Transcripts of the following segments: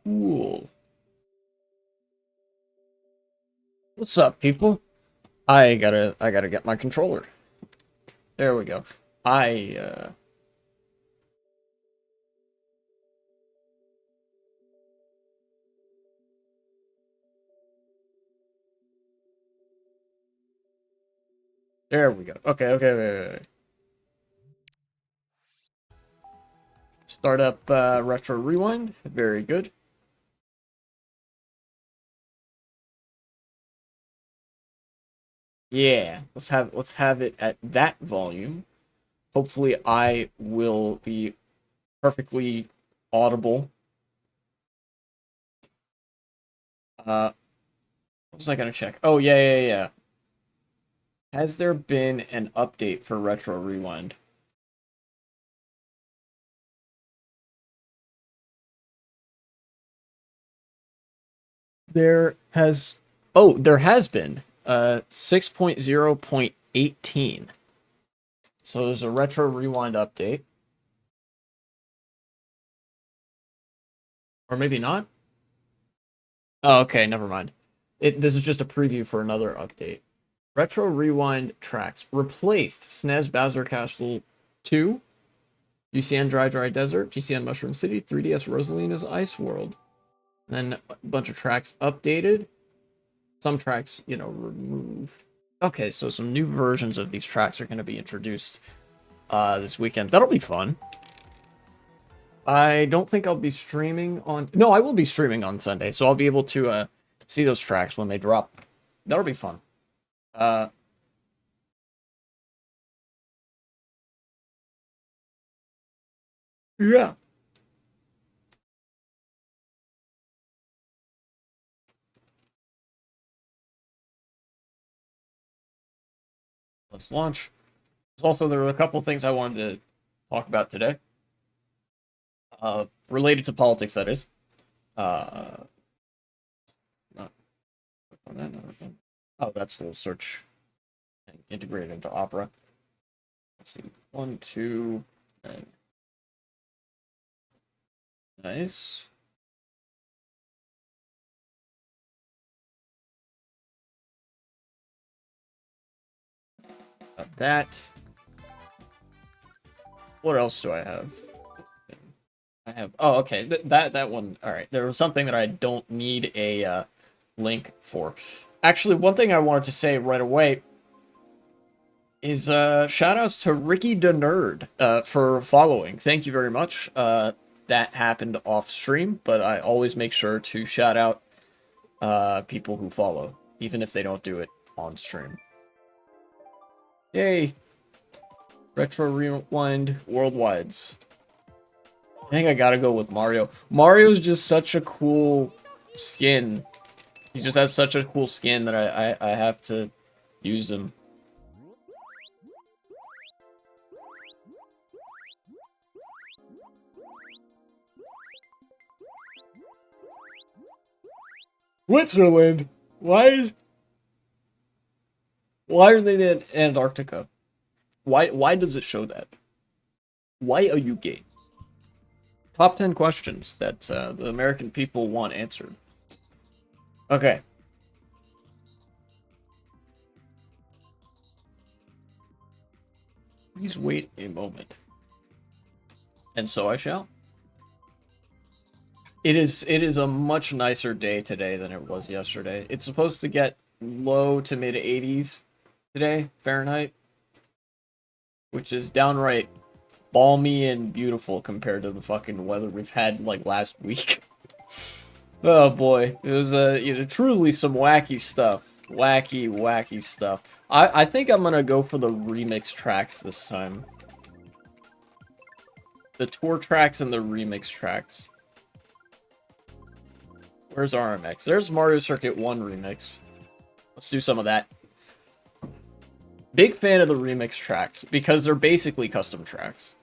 Cool. What's up, people? I gotta get my controller. There we go. I there we go. Okay, wait. Start up Retro Rewind. Very good. Yeah, let's have it at that volume. Hopefully I will be perfectly audible. What was I gonna check? Oh yeah. Has there been an update for Retro Rewind? There has Oh, there has been 6.0.18. So there's a Retro Rewind update. Or maybe not. Oh, okay, never mind. This is just a preview for another update. Retro Rewind tracks replaced SNES Bowser Castle 2, GCN Dry Desert, GCN Mushroom City, 3DS Rosalina's Ice World. And then a bunch of tracks updated. Some tracks, removed. Okay, so some new versions of these tracks are going to be introduced this weekend. That'll be fun. I don't think I'll be streaming on... No, I will be streaming on Sunday, so I'll be able to see those tracks when they drop. That'll be fun. Uh, yeah. Let's launch. Also, there were a couple things I wanted to talk about today. Related to politics, that is. Uh, not, oh, that's the search thing integrated into Opera. Let's see. One, two, and nice. Got that. What else do I have? I have. Oh, okay. That one. All right. There was something that I don't need a link for. Actually, one thing I wanted to say right away is shout outs to Ricky the Nerd for following. Thank you very much. That happened off stream, but I always make sure to shout out people who follow, even if they don't do it on stream. Yay! Retro Rewind Worldwides. I think I gotta go with Mario. Mario's just such a cool skin. He just has such a cool skin that I have to use him. Switzerland? Why are they in Antarctica? Why does it show that? Why are you gay? Top 10 questions that the American people want answered. Okay. Please wait a moment. And so I shall. It is a much nicer day today than it was yesterday. It's supposed to get low to mid 80s today, Fahrenheit, which is downright balmy and beautiful compared to the fucking weather we've had like last week. Oh boy, it was truly some wacky stuff. Wacky stuff. I think I'm gonna go for the remix tracks this time. The tour tracks and the remix tracks. Where's RMX? There's Mario Circuit 1 remix. Let's do some of that. Big fan of the remix tracks because they're basically custom tracks.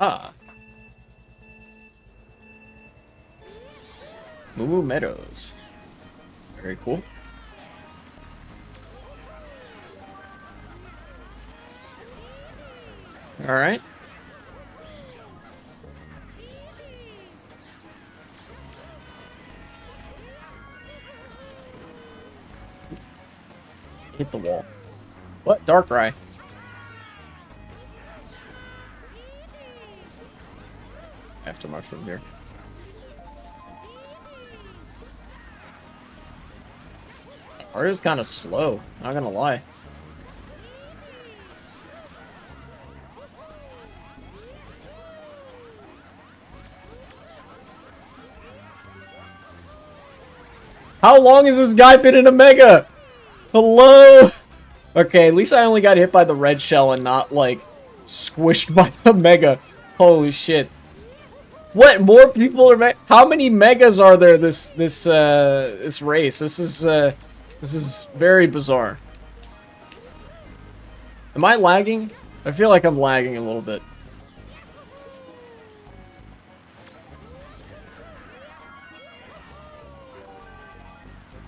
Ah. Moo Meadows. Very cool. All right. Hit the wall. What? Darkrai. After mushroom here. Mario's kind of slow, not gonna lie. How long has this guy been in a Mega? Hello? Okay, at least I only got hit by the red shell and not, like, squished by the Mega. Holy shit. What? More people are how many Megas are there this race? This is very bizarre. Am I lagging? I feel like I'm lagging a little bit.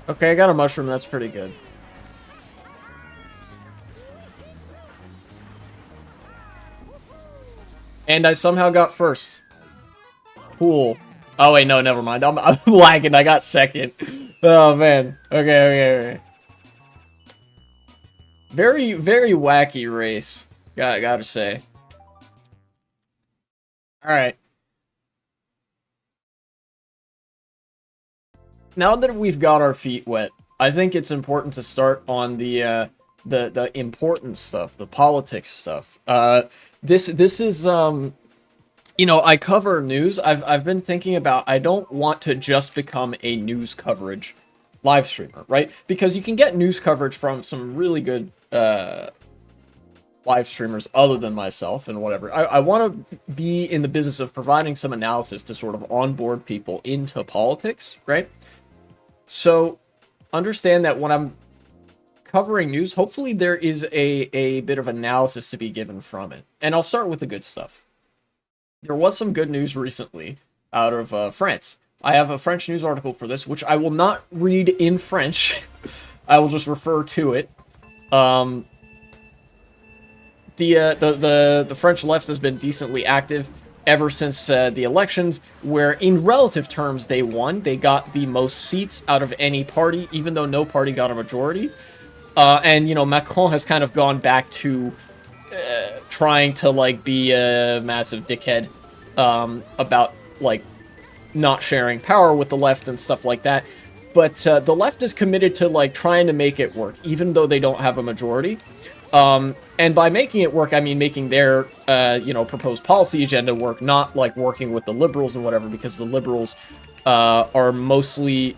Okay, I got a mushroom. That's pretty good. And I somehow got first. Cool. Oh, wait, no, never mind. I'm lagging. I got second. Oh, man. Okay. Very, very wacky race. Gotta say. Alright. Now that we've got our feet wet, I think it's important to start on the important stuff, the politics stuff. This is, you know, I cover news. I've been thinking about, I don't want to just become a news coverage live streamer, right? Because you can get news coverage from some really good live streamers other than myself and whatever. I want to be in the business of providing some analysis to sort of onboard people into politics, right? So understand that when I'm covering news, hopefully there is a bit of analysis to be given from it. And I'll start with the good stuff. There was some good news recently out of France. I have a French news article for this, which I will not read in French. I will just refer to it. The French left has been decently active ever since the elections, where in relative terms they won. They got the most seats out of any party, even though no party got a majority. And, you know, Macron has kind of gone back to trying to, like, be a massive dickhead about, like, not sharing power with the left and stuff like that. But the left is committed to, like, trying to make it work, even though they don't have a majority. And by making it work, I mean making their, you know, proposed policy agenda work, not, like, working with the liberals and whatever, because the liberals are mostly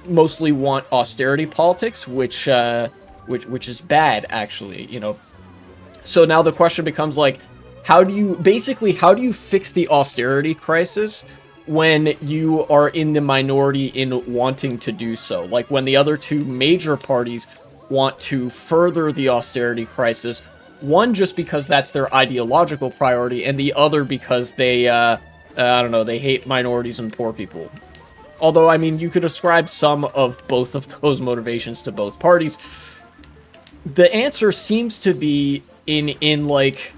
want austerity politics, which is bad, actually, you know. So now the question becomes, like, how do you fix the austerity crisis when you are in the minority in wanting to do so? Like, when the other two major parties want to further the austerity crisis, one just because that's their ideological priority, and the other because they, I don't know, they hate minorities and poor people. Although, I mean, you could ascribe some of both of those motivations to both parties. The answer seems to be in like,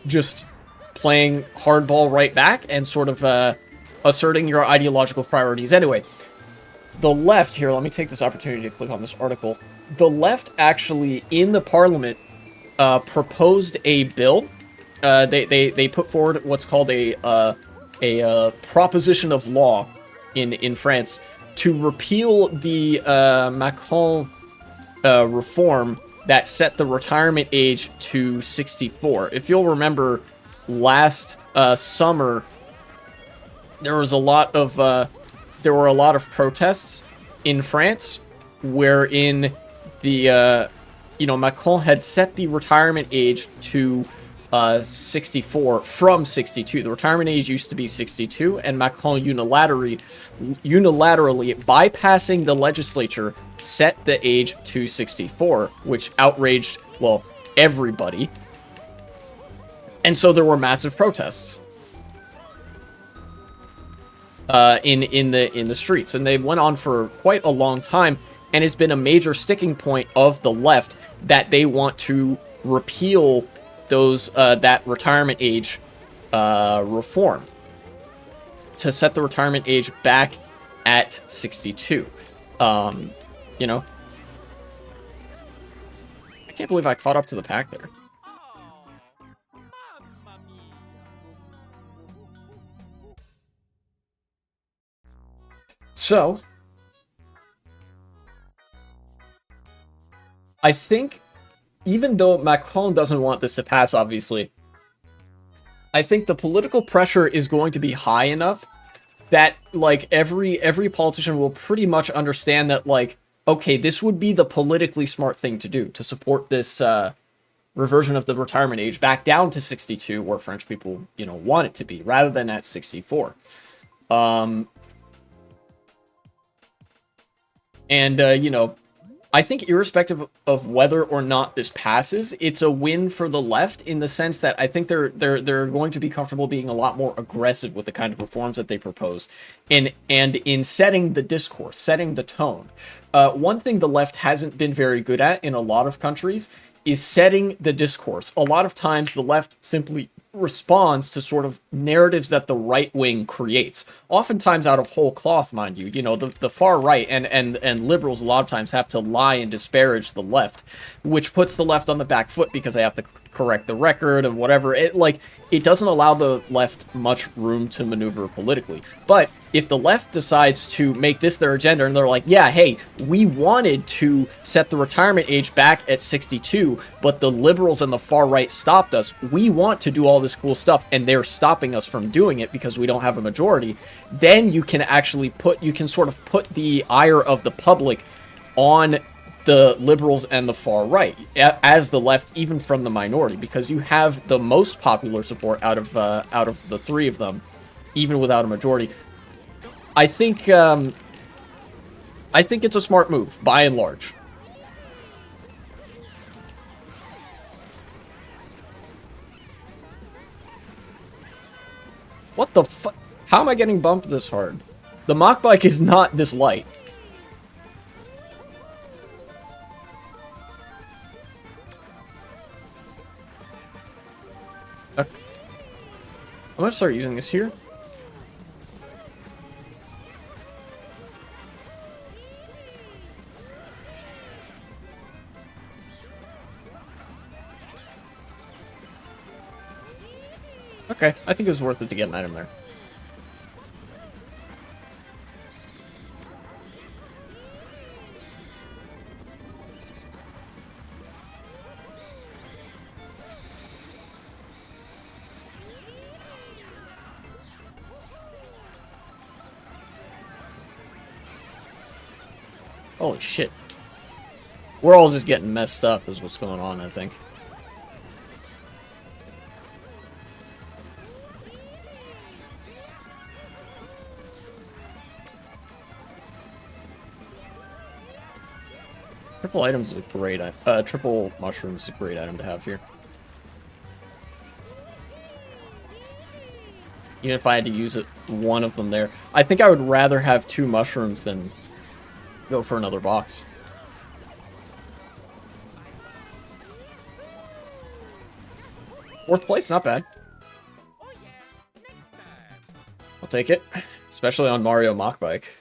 just playing hardball right back and sort of asserting your ideological priorities. Anyway, the left here, let me take this opportunity to click on this article. The left actually, in the parliament, proposed a bill. They put forward what's called a proposition of law in France to repeal the Macron reform that set the retirement age to 64. If you'll remember, last summer there were a lot of protests in France, wherein the you know, Macron had set the retirement age to 64 from 62. The retirement age used to be 62, and Macron unilaterally bypassing the legislature set the age to 64, which outraged, well, everybody. And so there were massive protests. in the streets, and they went on for quite a long time, and it's been a major sticking point of the left that they want to repeal those that retirement age reform to set the retirement age back at 62. You know, I can't believe I caught up to the pack there. So, I think, even though Macron doesn't want this to pass, obviously, I think the political pressure is going to be high enough that, like, every politician will pretty much understand that, like, okay, this would be the politically smart thing to do, to support this reversion of the retirement age back down to 62, where French people, want it to be, rather than at 64. I think irrespective of whether or not this passes, it's a win for the left in the sense that I think they're going to be comfortable being a lot more aggressive with the kind of reforms that they propose, and in setting the discourse, setting the tone. One thing the left hasn't been very good at in a lot of countries is setting the discourse. A lot of times the left simply responds to sort of narratives that the right wing creates, oftentimes out of whole cloth, mind you. The far right and liberals a lot of times have to lie and disparage the left, which puts the left on the back foot because they have to correct the record and whatever. It doesn't allow the left much room to maneuver politically. But if the left decides to make this their agenda and they're like, yeah, hey, we wanted to set the retirement age back at 62, but the liberals and the far right stopped us. We want to do all this cool stuff, and they're stopping us from doing it because we don't have a majority. Then you can actually sort of put the ire of the public on the liberals and the far right as the left, even from the minority, because you have the most popular support out of the three of them, even without a majority. I think it's a smart move by and large. What the fuck? How am I getting bumped this hard? The mock bike is not this light. I'm gonna start using this here. Okay, I think it was worth it to get an item there. Holy shit. We're all just getting messed up is what's going on, I think. Triple items is a great triple mushroom is a great item to have here. Even if I had to use it, one of them there. I think I would rather have 2 mushrooms than go for another box. Fourth place, not bad. I'll take it, especially on Mario Mock Bike.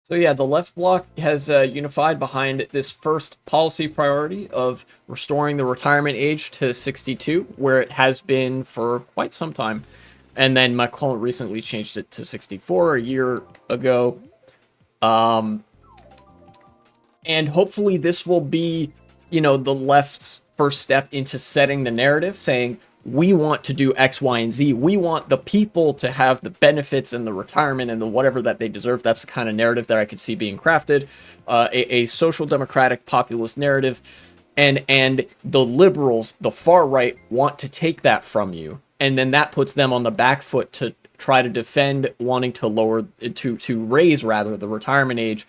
So yeah, the left bloc has unified behind this first policy priority of restoring the retirement age to 62, where it has been for quite some time. And then Macron recently changed it to 64 a year ago. And hopefully this will be, the left's first step into setting the narrative, saying, we want to do X, Y, and Z. We want the people to have the benefits and the retirement and the whatever that they deserve. That's the kind of narrative that I could see being crafted. A social democratic populist narrative. And the liberals, the far right, want to take that from you. And then that puts them on the back foot to try to defend wanting to raise rather the retirement age,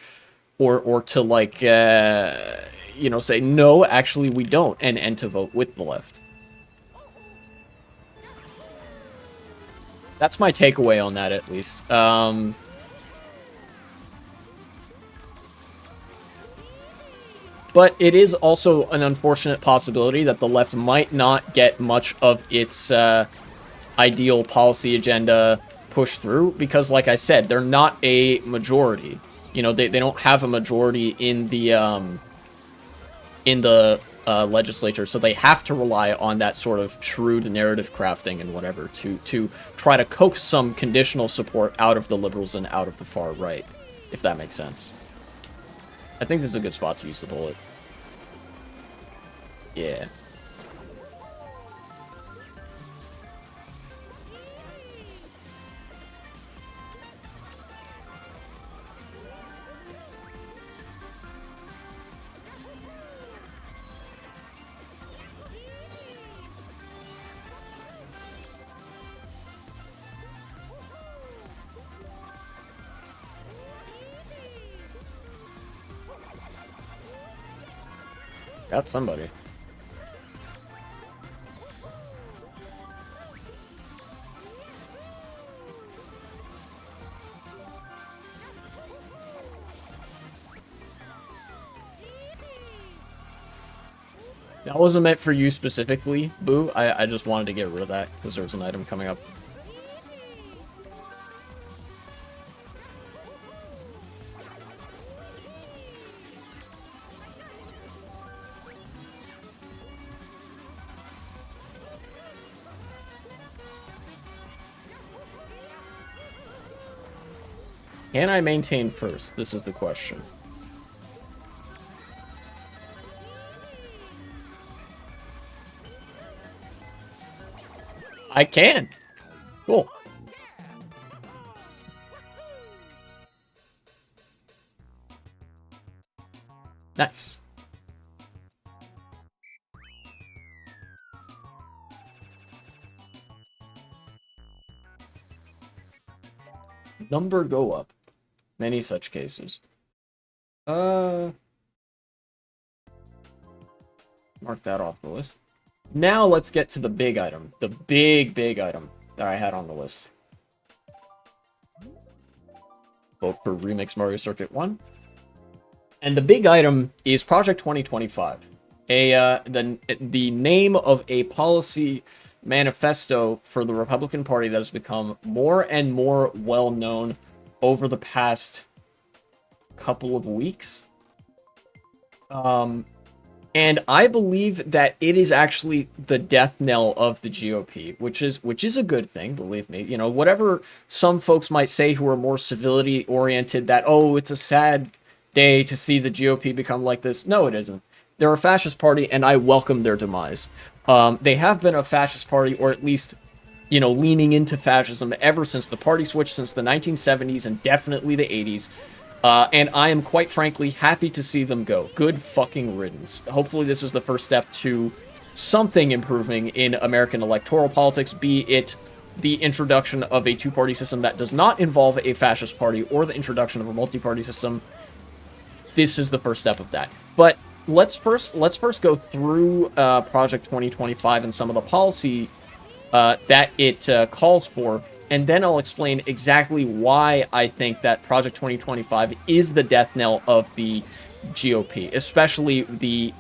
or to like you know, say no, actually we don't, and to vote with the left. That's my takeaway on that, at least. But it is also an unfortunate possibility that the left might not get much of its ideal policy agenda pushed through because, like I said, they're not a majority. You know, they don't have a majority in the legislature, so they have to rely on that sort of shrewd narrative crafting and whatever to try to coax some conditional support out of the liberals and out of the far right, if that makes sense. I think this is a good spot to use the bullet. Yeah. Got somebody. That wasn't meant for you specifically, Boo. I just wanted to get rid of that because there was an item coming up. Can I maintain first? This is the question. I can. Cool. Nice. Number go up. Many such cases. Mark that off the list. Now let's get to the big item. The big item that I had on the list. Vote for Remix Mario Circuit 1. And the big item is Project 2025. The name of a policy manifesto for the Republican Party that has become more and more well-known over the past couple of weeks. And I believe that it is actually the death knell of the GOP, which is a good thing, believe me. You know, whatever some folks might say who are more civility oriented, that, oh, it's a sad day to see the GOP become like this. No, it isn't. They're a fascist party, and I welcome their demise. They have been a fascist party, or at least, you know, leaning into fascism ever since the party switch, since the 1970s and definitely the 80s. And I am quite frankly happy to see them go. Good fucking riddance. Hopefully this is the first step to something improving in American electoral politics, be it the introduction of a two-party system that does not involve a fascist party or the introduction of a multi-party system. This is the first step of that. But let's first go through Project 2025 and some of the policy that it calls for. And then I'll explain exactly why I think that Project 2025 is the death knell of the GOP, especially the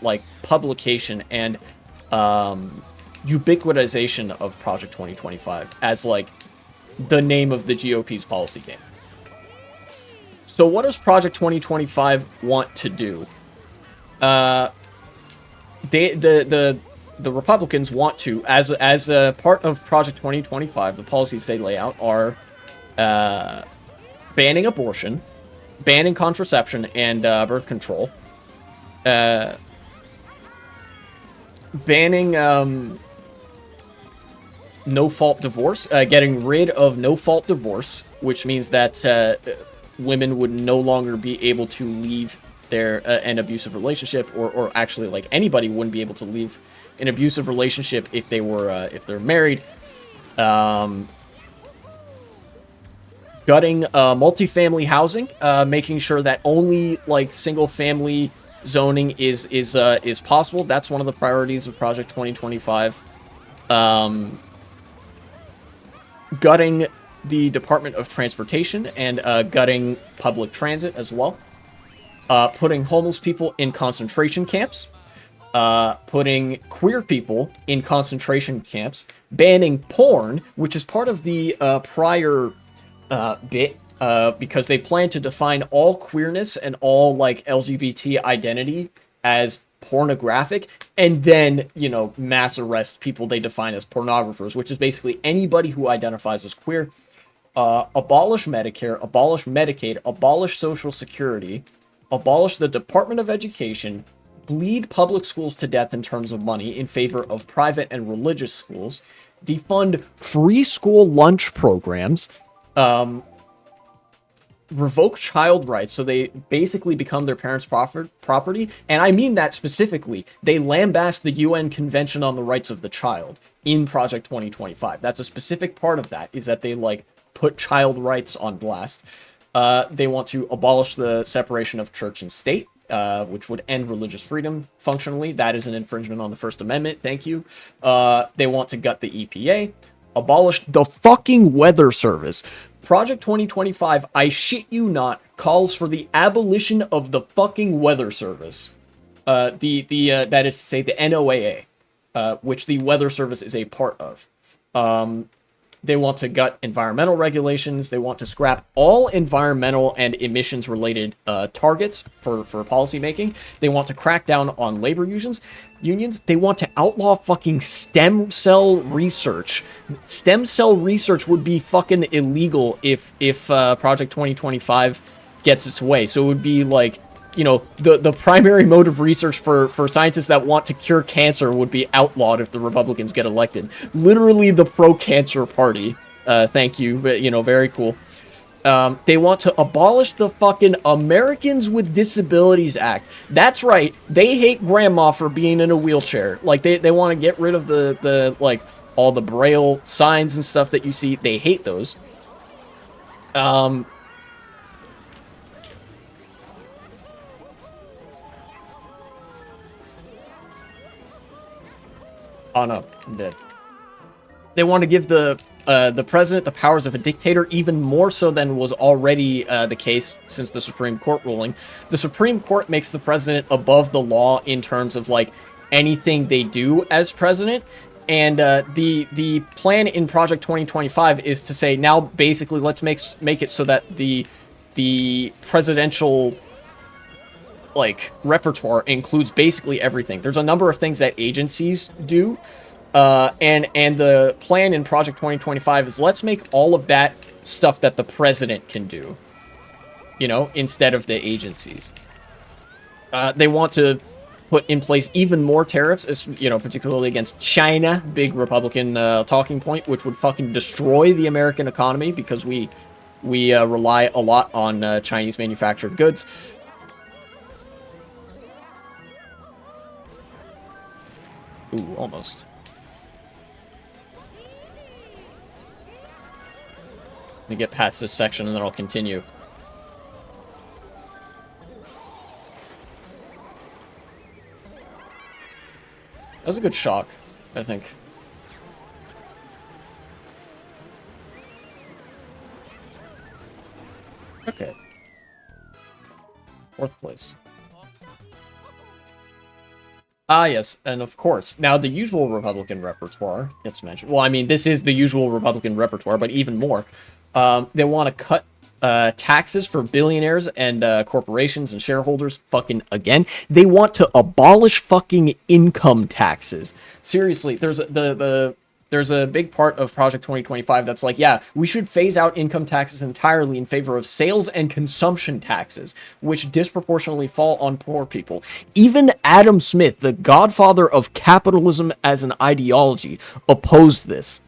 like publication and ubiquitization of Project 2025 as like the name of the GOP's policy game. So what does Project 2025 want to do? The Republicans want to, as a part of Project 2025, the policies they lay out are banning abortion, banning contraception and birth control, banning no-fault divorce, getting rid of no-fault divorce, which means that women would no longer be able to leave their an abusive relationship, or actually, like, anybody wouldn't be able to leave an abusive relationship if they were if they're married. Gutting multifamily housing, making sure that only like single family zoning is possible. That's one of the priorities of Project 2025. Um, Gutting the Department of Transportation and gutting public transit as well. Putting homeless people in concentration camps. Putting queer people in concentration camps. Banning porn, which is part of the prior bit, because they plan to define all queerness and all like LGBT identity as pornographic, and then mass arrest people they define as pornographers, which is basically anybody who identifies as queer. Abolish Medicare, abolish Medicaid, abolish Social Security, abolish the Department of Education, bleed public schools to death in terms of money in favor of private and religious schools, defund free school lunch programs, revoke child rights so they basically become their parents' property. And I mean that specifically. They lambast the UN Convention on the Rights of the Child in Project 2025. That's a specific part of that, is that they like put child rights on blast. They want to abolish the separation of church and state, which would end religious freedom functionally. That is an infringement on the First Amendment. Thank you. They want to gut the EPA, abolish the fucking Weather Service. Project 2025, I shit you not, calls for the abolition of the fucking Weather Service. That is to say the NOAA, which the Weather Service is a part of. They want to gut environmental regulations. They want to scrap all environmental and emissions related targets for policymaking. They want to crack down on labor unions. They want to outlaw fucking stem cell research. Stem cell research would be fucking illegal if Project 2025 gets its way. So it would be like, the primary mode of research for scientists that want to cure cancer would be outlawed if the Republicans get elected. Literally the pro-cancer party. Thank you. Very cool. They want to abolish the fucking Americans with Disabilities Act. That's right. They hate grandma for being in a wheelchair. Like, they want to get rid of the like, all the Braille signs and stuff that you see. They hate those. Oh no, I'm dead. They want to give the president the powers of a dictator, even more so than was already the case since the Supreme Court ruling. The Supreme Court makes the president above the law in terms of like anything they do as president. And the plan in Project 2025 is to say, now basically let's make it so that the presidential like repertoire includes basically everything. There's a number of things that agencies do, and the plan in Project 2025 is let's make all of that stuff that the president can do, instead of the agencies. They want to put in place even more tariffs, particularly against China, big Republican talking point, which would fucking destroy the American economy because we rely a lot on Chinese manufactured goods. Ooh, almost. Let me get past this section and then I'll continue. That was a good shock, I think. Okay. 4th place. Ah, yes, and of course. Now, the usual Republican repertoire gets mentioned. Well, I mean, this is the usual Republican repertoire, but even more. They want to cut taxes for billionaires and corporations and shareholders fucking again. They want to abolish fucking income taxes. Seriously, there's a big part of Project 2025 that's like, yeah, we should phase out income taxes entirely in favor of sales and consumption taxes, which disproportionately fall on poor people. Even Adam Smith, the godfather of capitalism as an ideology, opposed this.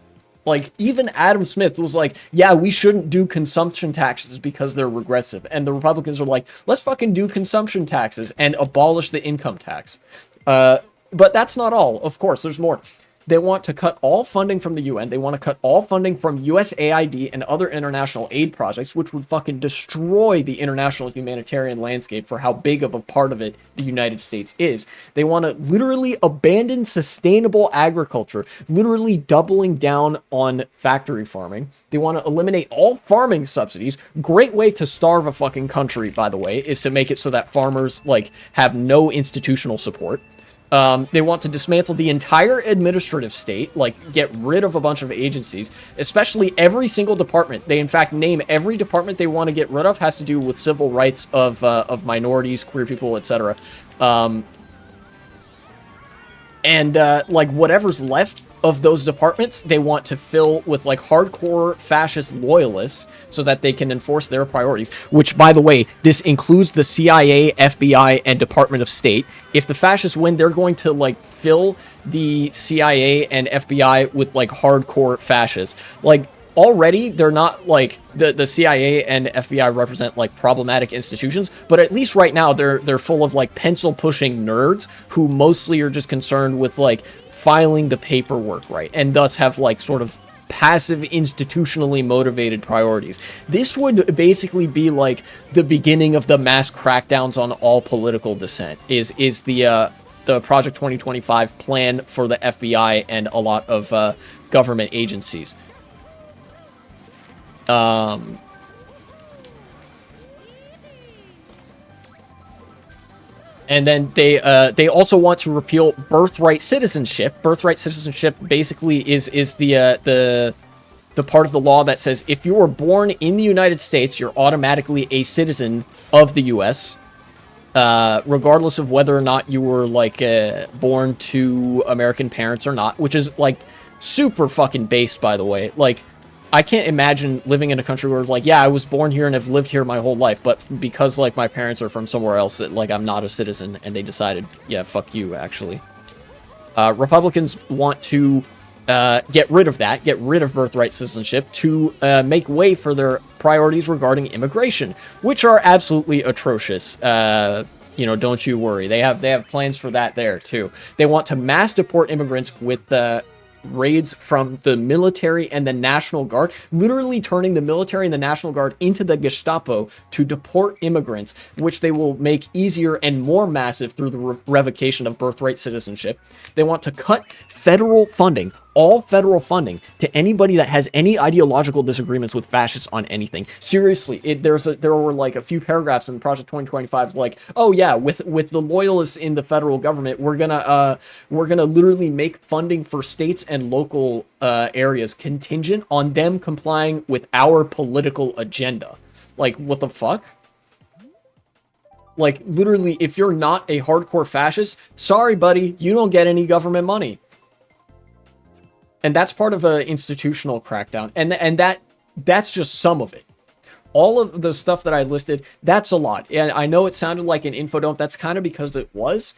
Like, even Adam Smith was like, yeah, we shouldn't do consumption taxes because they're regressive. And the Republicans are like, let's fucking do consumption taxes and abolish the income tax. But that's not all. Of course, there's more. They want to cut all funding from the UN. They want to cut all funding from USAID and other international aid projects, which would fucking destroy the international humanitarian landscape for how big of a part of it the United States is. They want to literally abandon sustainable agriculture, literally doubling down on factory farming. They want to eliminate all farming subsidies. Great way to starve a fucking country, by the way, is to make it so that farmers, like, have no institutional support. They want to dismantle the entire administrative state, like get rid of a bunch of agencies, especially every single department. They, in fact, name every department they want to get rid of has to do with civil rights of minorities, queer people, etc. Like whatever's left of those departments, they want to fill with like hardcore fascist loyalists so that they can enforce their priorities, which, by the way, this includes the CIA, FBI, and Department of State. If the fascists win, they're going to like fill the CIA and FBI with like hardcore fascists. Like, already they're not like the CIA and FBI represent like problematic institutions, but at least right now they're full of like pencil pushing nerds who mostly are just concerned with like filing the paperwork right, and thus have like sort of passive institutionally motivated priorities. This would basically be like the beginning of the mass crackdowns on all political dissent, is the Project 2025 plan for the FBI and a lot of government agencies. And then they also want to repeal birthright citizenship. Birthright citizenship basically is the part of the law that says if you were born in the United States, you're automatically a citizen of the U.S., regardless of whether or not you were like born to American parents or not, which is like super fucking based, by the way. Like, I can't imagine living in a country where, like, yeah, I was born here and have lived here my whole life, but because, like, my parents are from somewhere else, that, like, I'm not a citizen, and they decided, yeah, fuck you, actually. Republicans want to get rid of that, get rid of birthright citizenship, to make way for their priorities regarding immigration, which are absolutely atrocious. You know, don't you worry. They have plans for that there, too. They want to mass deport immigrants with raids from the military and the National Guard, literally turning the military and the National Guard into the Gestapo to deport immigrants, which they will make easier and more massive through the revocation of birthright citizenship. They want to cut federal funding, all federal funding, to anybody that has any ideological disagreements with fascists on anything. Seriously, there were like a few paragraphs in Project 2025 like, oh yeah, with the loyalists in the federal government, we're gonna literally make funding for states and local areas contingent on them complying with our political agenda. Like, what the fuck? Like, literally, if you're not a hardcore fascist, sorry, buddy, you don't get any government money. And that's part of an institutional crackdown. And that's just some of it. All of the stuff that I listed, that's a lot. And I know it sounded like an info dump. That's kind of because it was.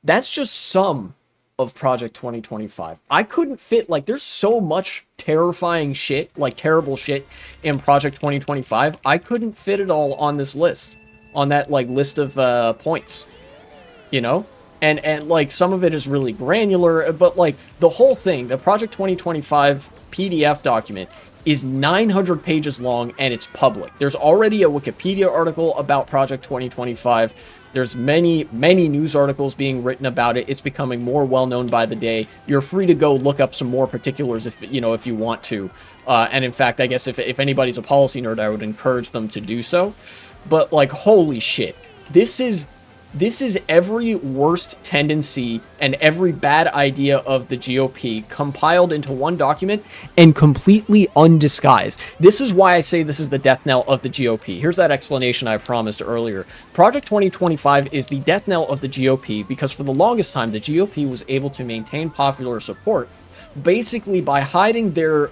That's just some of Project 2025. I couldn't fit, like, there's so much terrifying shit, like terrible shit in Project 2025. I couldn't fit it all on this list, on that, like, list of points, you know? And like, some of it is really granular, but like, the whole thing, the Project 2025 PDF document is 900 pages long, and it's public. There's already a Wikipedia article about Project 2025. There's many news articles being written about it. It's becoming more well-known by the day. You're free to go look up some more particulars if you want to. And in fact, I guess if anybody's a policy nerd, I would encourage them to do so. But like, holy shit, this is every worst tendency and every bad idea of the GOP compiled into one document and completely undisguised. This is why I say this is the death knell of the GOP. Here's that explanation I promised earlier. Project 2025 is the death knell of the GOP because for the longest time, the GOP was able to maintain popular support basically by hiding their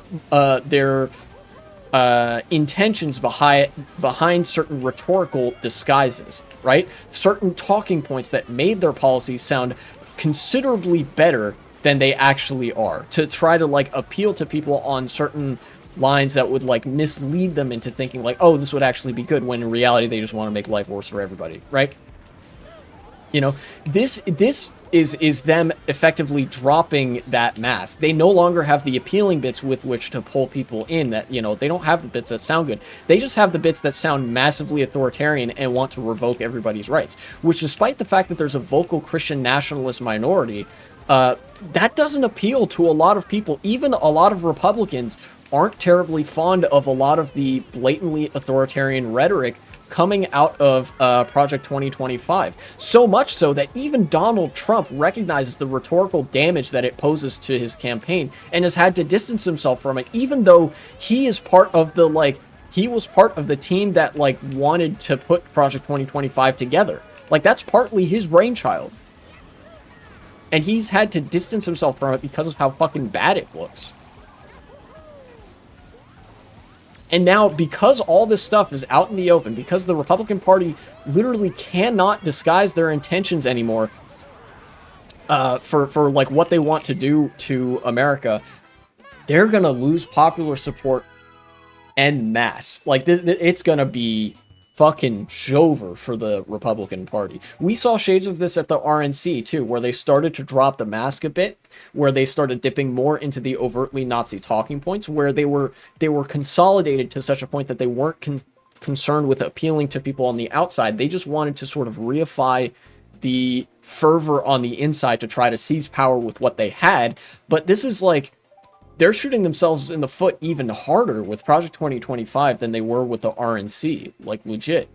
intentions behind certain rhetorical disguises, right? Certain talking points that made their policies sound considerably better than they actually are, to try to like appeal to people on certain lines that would like mislead them into thinking like, oh, this would actually be good, when in reality they just want to make life worse for everybody, right? You know, this is them effectively dropping that mask. They no longer have the appealing bits with which to pull people in. That, you know, they don't have the bits that sound good. They just have the bits that sound massively authoritarian and want to revoke everybody's rights. Which, despite the fact that there's a vocal Christian nationalist minority, that doesn't appeal to a lot of people. Even a lot of Republicans aren't terribly fond of a lot of the blatantly authoritarian rhetoric coming out of Project 2025. So much so that even Donald Trump recognizes the rhetorical damage that it poses to his campaign and has had to distance himself from it, even though he is part of the, like, he was part of the team that, like, wanted to put Project 2025 together. Like, that's partly his brainchild. And he's had to distance himself from it because of how fucking bad it looks. And now, because all this stuff is out in the open, because the Republican Party literally cannot disguise their intentions anymore for like what they want to do to America, they're gonna lose popular support en masse. Like, it's gonna be fucking Jover for the Republican Party. We saw shades of this at the RNC too, where they started to drop the mask a bit, where they started dipping more into the overtly Nazi talking points, where they were consolidated to such a point that they weren't concerned with appealing to people on the outside. They just wanted to sort of reify the fervor on the inside to try to seize power with what they had. But this is like, they're shooting themselves in the foot even harder with Project 2025 than they were with the RNC. Like, legit.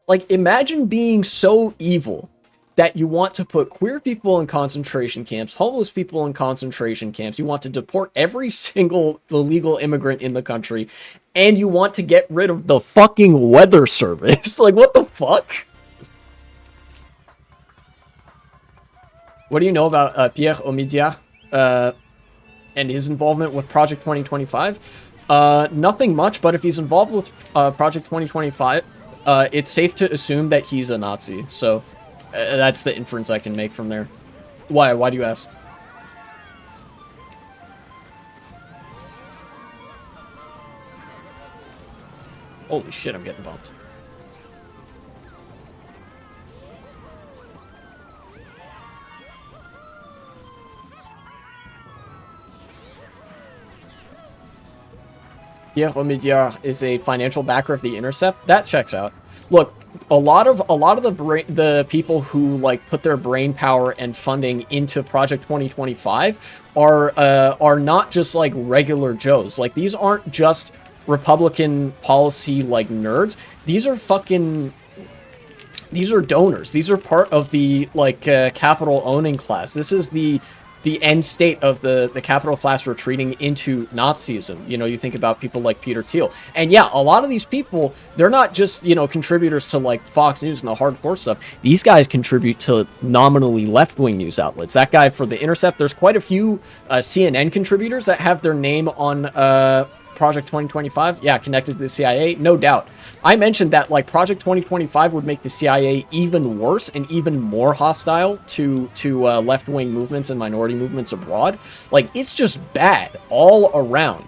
Like, imagine being so evil that you want to put queer people in concentration camps, homeless people in concentration camps, you want to deport every single illegal immigrant in the country, and you want to get rid of the fucking weather service. Like, what the fuck? What do you know about Pierre Omidyar and his involvement with Project 2025? Nothing much, but if he's involved with Project 2025, it's safe to assume that he's a Nazi. So that's the inference I can make from there. Why? Why do you ask? Holy shit, I'm getting bumped. Pierre Omidyar is a financial backer of The Intercept. That checks out. Look, a lot of the people who like put their brain power and funding into Project 2025 are not just like regular Joes. Like, these aren't just Republican policy like nerds. These are donors. These are part of the like capital owning class. This is the end state of the capital class retreating into Nazism. You know, you think about people like Peter Thiel. And yeah, a lot of these people, they're not just, you know, contributors to like Fox News and the hardcore stuff. These guys contribute to nominally left-wing news outlets. That guy for The Intercept, there's quite a few CNN contributors that have their name on Project 2025, yeah, connected to the CIA, no doubt. I mentioned that like Project 2025 would make the CIA even worse and even more hostile to left-wing movements and minority movements abroad. Like, it's just bad all around,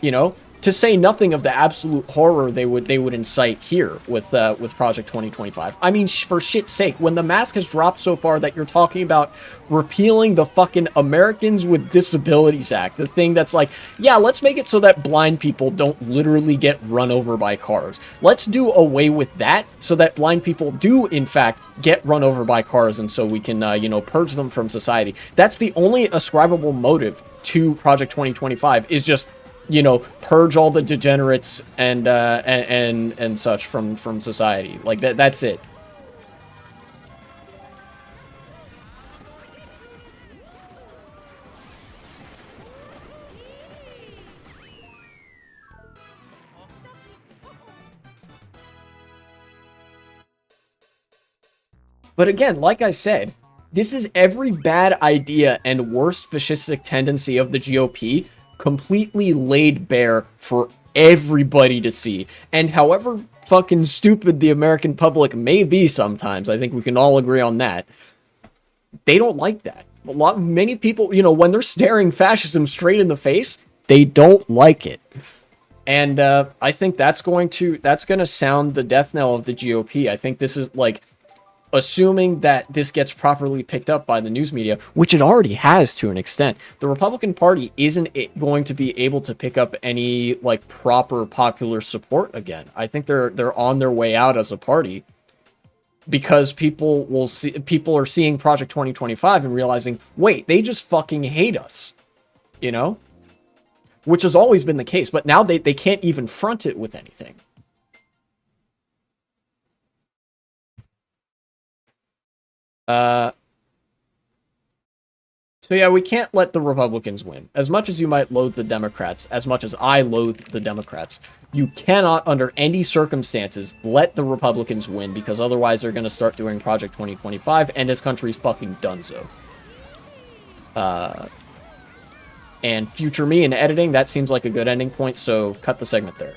you know. To say nothing of the absolute horror they would incite here with Project 2025. I mean, for shit's sake, when the mask has dropped so far that you're talking about repealing the fucking Americans with Disabilities Act, the thing that's like, yeah, let's make it so that blind people don't literally get run over by cars. Let's do away with that so that blind people do, in fact, get run over by cars, and so we can, you know, purge them from society. That's the only ascribable motive to Project 2025, is just, you know, purge all the degenerates and such from society. Like, that's it. But again, like I said, this is every bad idea and worst fascistic tendency of the GOP completely laid bare for everybody to see. And however fucking stupid the American public may be sometimes, I think we can all agree on that, they don't like that. Many people, you know, when they're staring fascism straight in the face, they don't like it. And I think that's going to sound the death knell of the GOP. I think this is like, assuming that this gets properly picked up by the news media, which it already has to an extent, the Republican Party isn't going to be able to pick up any like proper popular support again. I think they're on their way out as a party, because people are seeing Project 2025 and realizing, wait, they just fucking hate us, you know? Which has always been the case, but now they can't even front it with anything. So yeah, we can't let the Republicans win. As much as you might loathe the Democrats, as much as I loathe the Democrats, you cannot, under any circumstances, let the Republicans win, because otherwise they're going to start doing Project 2025, and this country's fucking donezo. And future me in editing, that seems like a good ending point, so cut the segment there.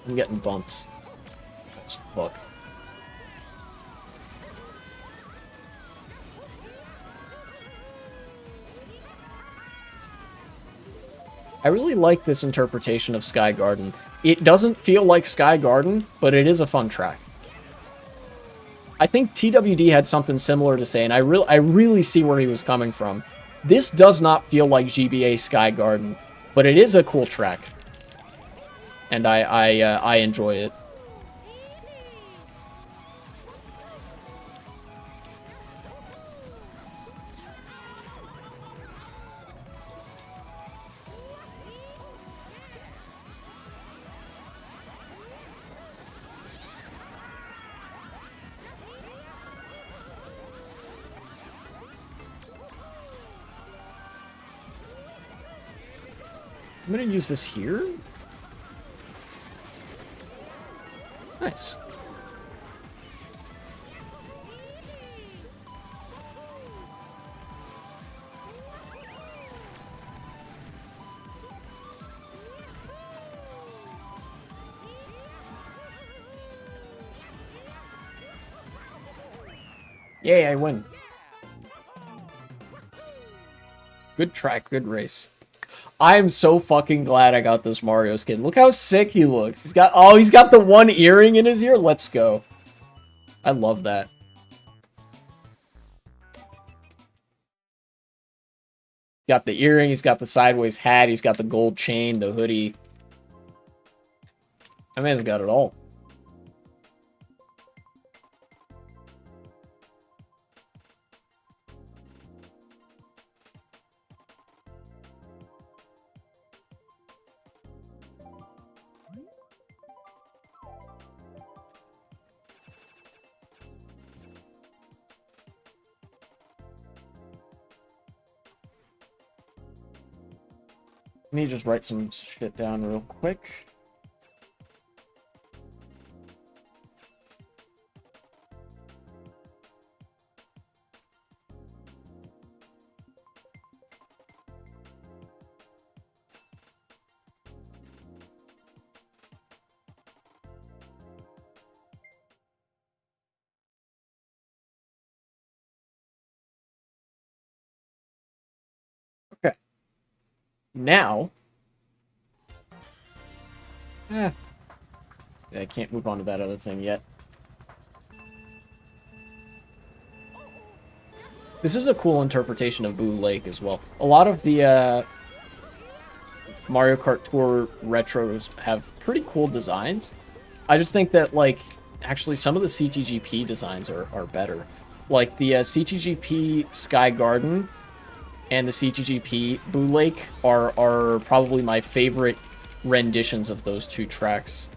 I'm getting bumped. As fuck. I really like this interpretation of Sky Garden. It doesn't feel like Sky Garden, but it is a fun track. I think TWD had something similar to say, and I really see where he was coming from. This does not feel like GBA Sky Garden, but it is a cool track, and I enjoy it. I'm gonna use this here. Nice. Yay, I win. Good track, good race. I am so fucking glad I got this Mario skin. Look how sick he looks. He's got the one earring in his ear. Let's go. I love that. Got the earring, he's got the sideways hat, he's got the gold chain, the hoodie. That man's got it all. Let me just write some shit down real quick. Okay. Now, I can't move on to that other thing yet. This is a cool interpretation of Boo Lake as well. A lot of the Mario Kart Tour retros have pretty cool designs. I just think that, like, actually some of the CTGP designs are better. Like, the CTGP Sky Garden and the CTGP Boo Lake are probably my favorite renditions of those two tracks.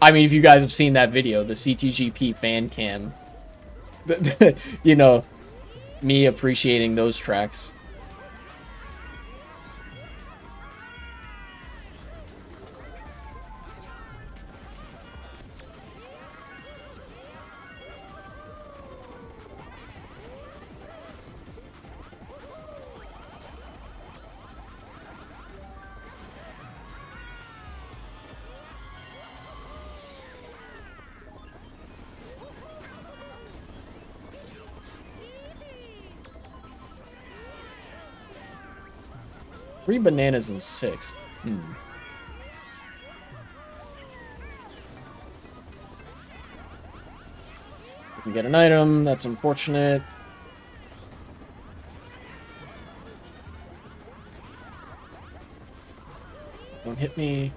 I mean, if you guys have seen that video, the CTGP fan cam, you know, me appreciating those tracks. 3 bananas in 6th. We get an item. That's unfortunate. Don't hit me.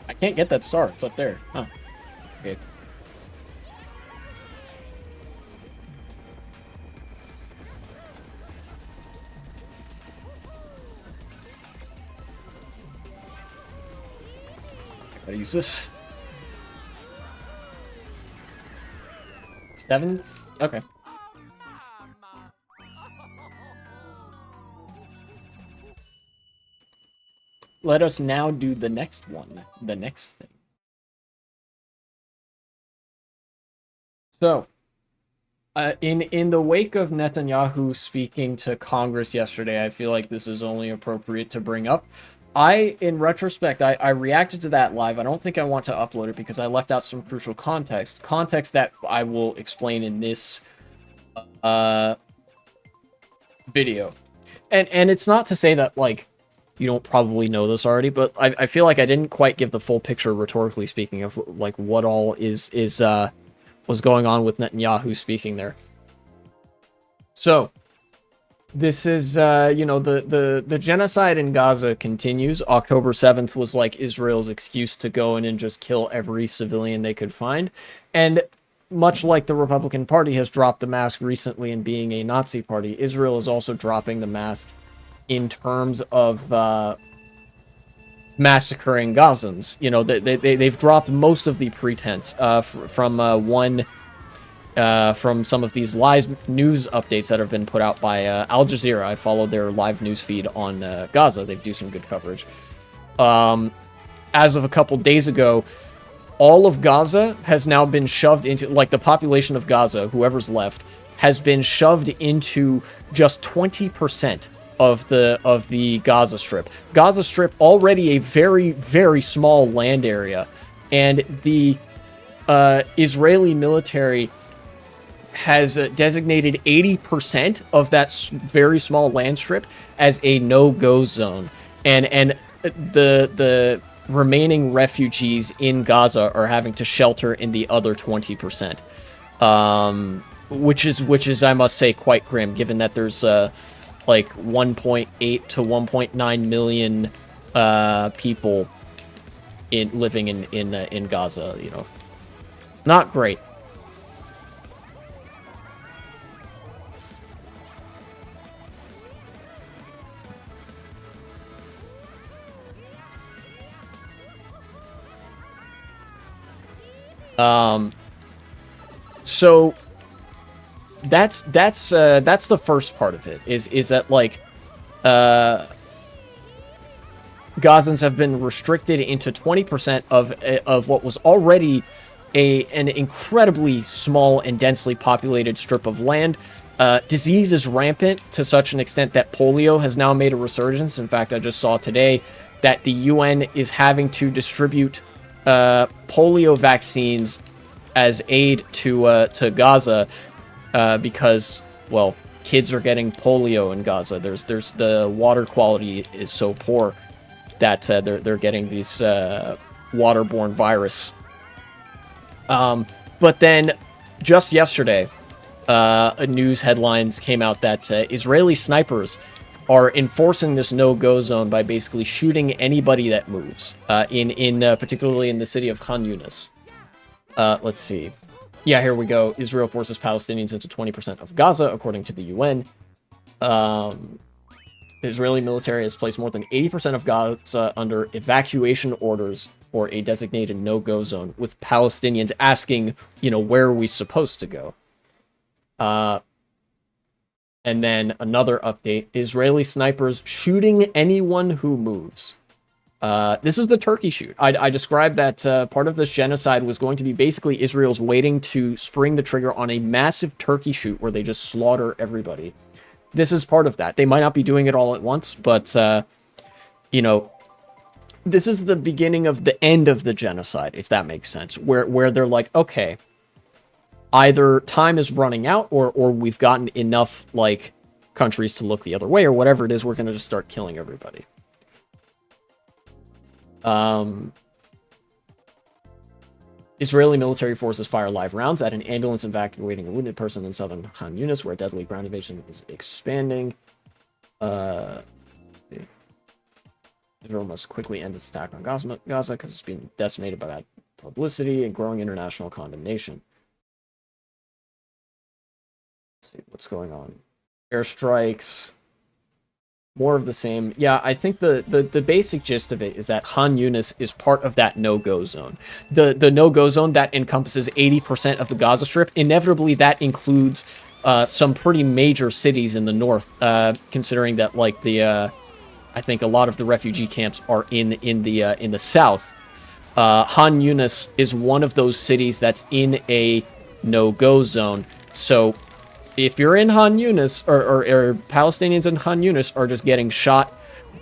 I can't get that star. It's up there. Huh. Okay. Gotta use this. 7th? Okay. Let us now do the next one. The next thing. So, in the wake of Netanyahu speaking to Congress yesterday, I feel like this is only appropriate to bring up. In retrospect, I reacted to that live. I don't think I want to upload it because I left out some crucial context that I will explain in this video. And it's not to say that, like, you don't probably know this already, but I feel like I didn't quite give the full picture, rhetorically speaking, of, like, what all was going on with Netanyahu speaking there. So, this is, the genocide in Gaza continues. October 7th was, like, Israel's excuse to go in and just kill every civilian they could find. And much like the Republican Party has dropped the mask recently in being a Nazi party, Israel is also dropping the mask in terms of massacring Gazans. You know, they've dropped most of the pretense from some of these live news updates that have been put out by Al Jazeera. I follow their live news feed on Gaza. They do some good coverage. As of a couple days ago, all of Gaza has now been shoved into, like, the population of Gaza, whoever's left, has been shoved into just 20% of the Gaza Strip. Gaza Strip, already a very, very small land area, and the Israeli military has designated 80% of that very small land strip as a no-go zone, and the remaining refugees in Gaza are having to shelter in the other 20%, which is, I must say, quite grim, given that there's like 1.8 to 1.9 million people living in Gaza. You know, it's not great. So that's the first part of it, is that, like, Gazans have been restricted into 20% of what was already an incredibly small and densely populated strip of land. Disease is rampant to such an extent that polio has now made a resurgence. In fact, I just saw today that the UN is having to distribute polio vaccines as aid to Gaza because, well, kids are getting polio in Gaza. There's the water quality is so poor that they're getting these waterborne virus. But then just yesterday, news headlines came out that Israeli snipers are enforcing this no-go zone by basically shooting anybody that moves, particularly in the city of Khan Yunis. Let's see. Yeah, here we go. Israel forces Palestinians into 20% of Gaza, according to the UN. The Israeli military has placed more than 80% of Gaza under evacuation orders for a designated no-go zone, with Palestinians asking, where are we supposed to go? And then another update, Israeli snipers shooting anyone who moves. This is the turkey shoot. I described that part of this genocide was going to be basically Israel's waiting to spring the trigger on a massive turkey shoot where they just slaughter everybody. This is part of that. They might not be doing it all at once, but, this is the beginning of the end of the genocide, if that makes sense, where they're like, okay, either time is running out, or we've gotten enough, like, countries to look the other way, or whatever it is, we're gonna just start killing everybody. Israeli military forces fire live rounds at an ambulance evacuating a wounded person in southern Khan Yunis, where deadly ground invasion is expanding. Let's see. Israel must quickly end its attack on Gaza because it's being decimated by bad publicity and growing international condemnation. Let's see what's going on. Airstrikes. More of the same. Yeah, I think the basic gist of it is that Khan Yunis is part of that no-go zone. The no-go zone that encompasses 80% of the Gaza Strip. Inevitably, that includes some pretty major cities in the north, considering that, like, I think a lot of the refugee camps are in the south. Khan Yunis is one of those cities that's in a no-go zone. So if you're in Khan Yunis, or Palestinians in Khan Yunis are just getting shot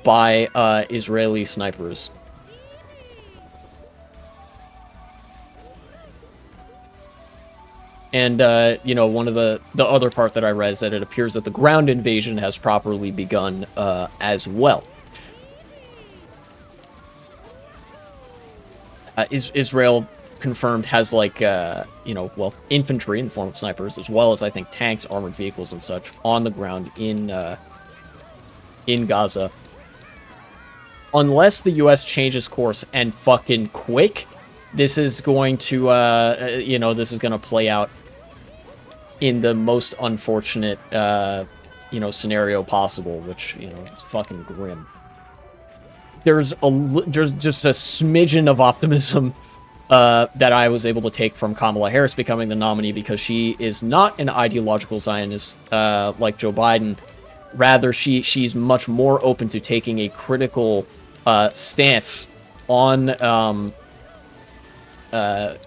by Israeli snipers. And, you know, one of the other part that I read is that it appears that the ground invasion has properly begun as well. Israel confirmed has, like, you know, well, infantry in the form of snipers, as well as, I think, tanks, armored vehicles, and such on the ground in Gaza. Unless the U.S. changes course and fucking quick, this is going to, you know, this is going to play out in the most unfortunate, you know, scenario possible, which, you know, is fucking grim. There's just a smidgen of optimism that I was able to take from Kamala Harris becoming the nominee, because she is not an ideological Zionist like Joe Biden. Rather, she's much more open to taking a critical stance on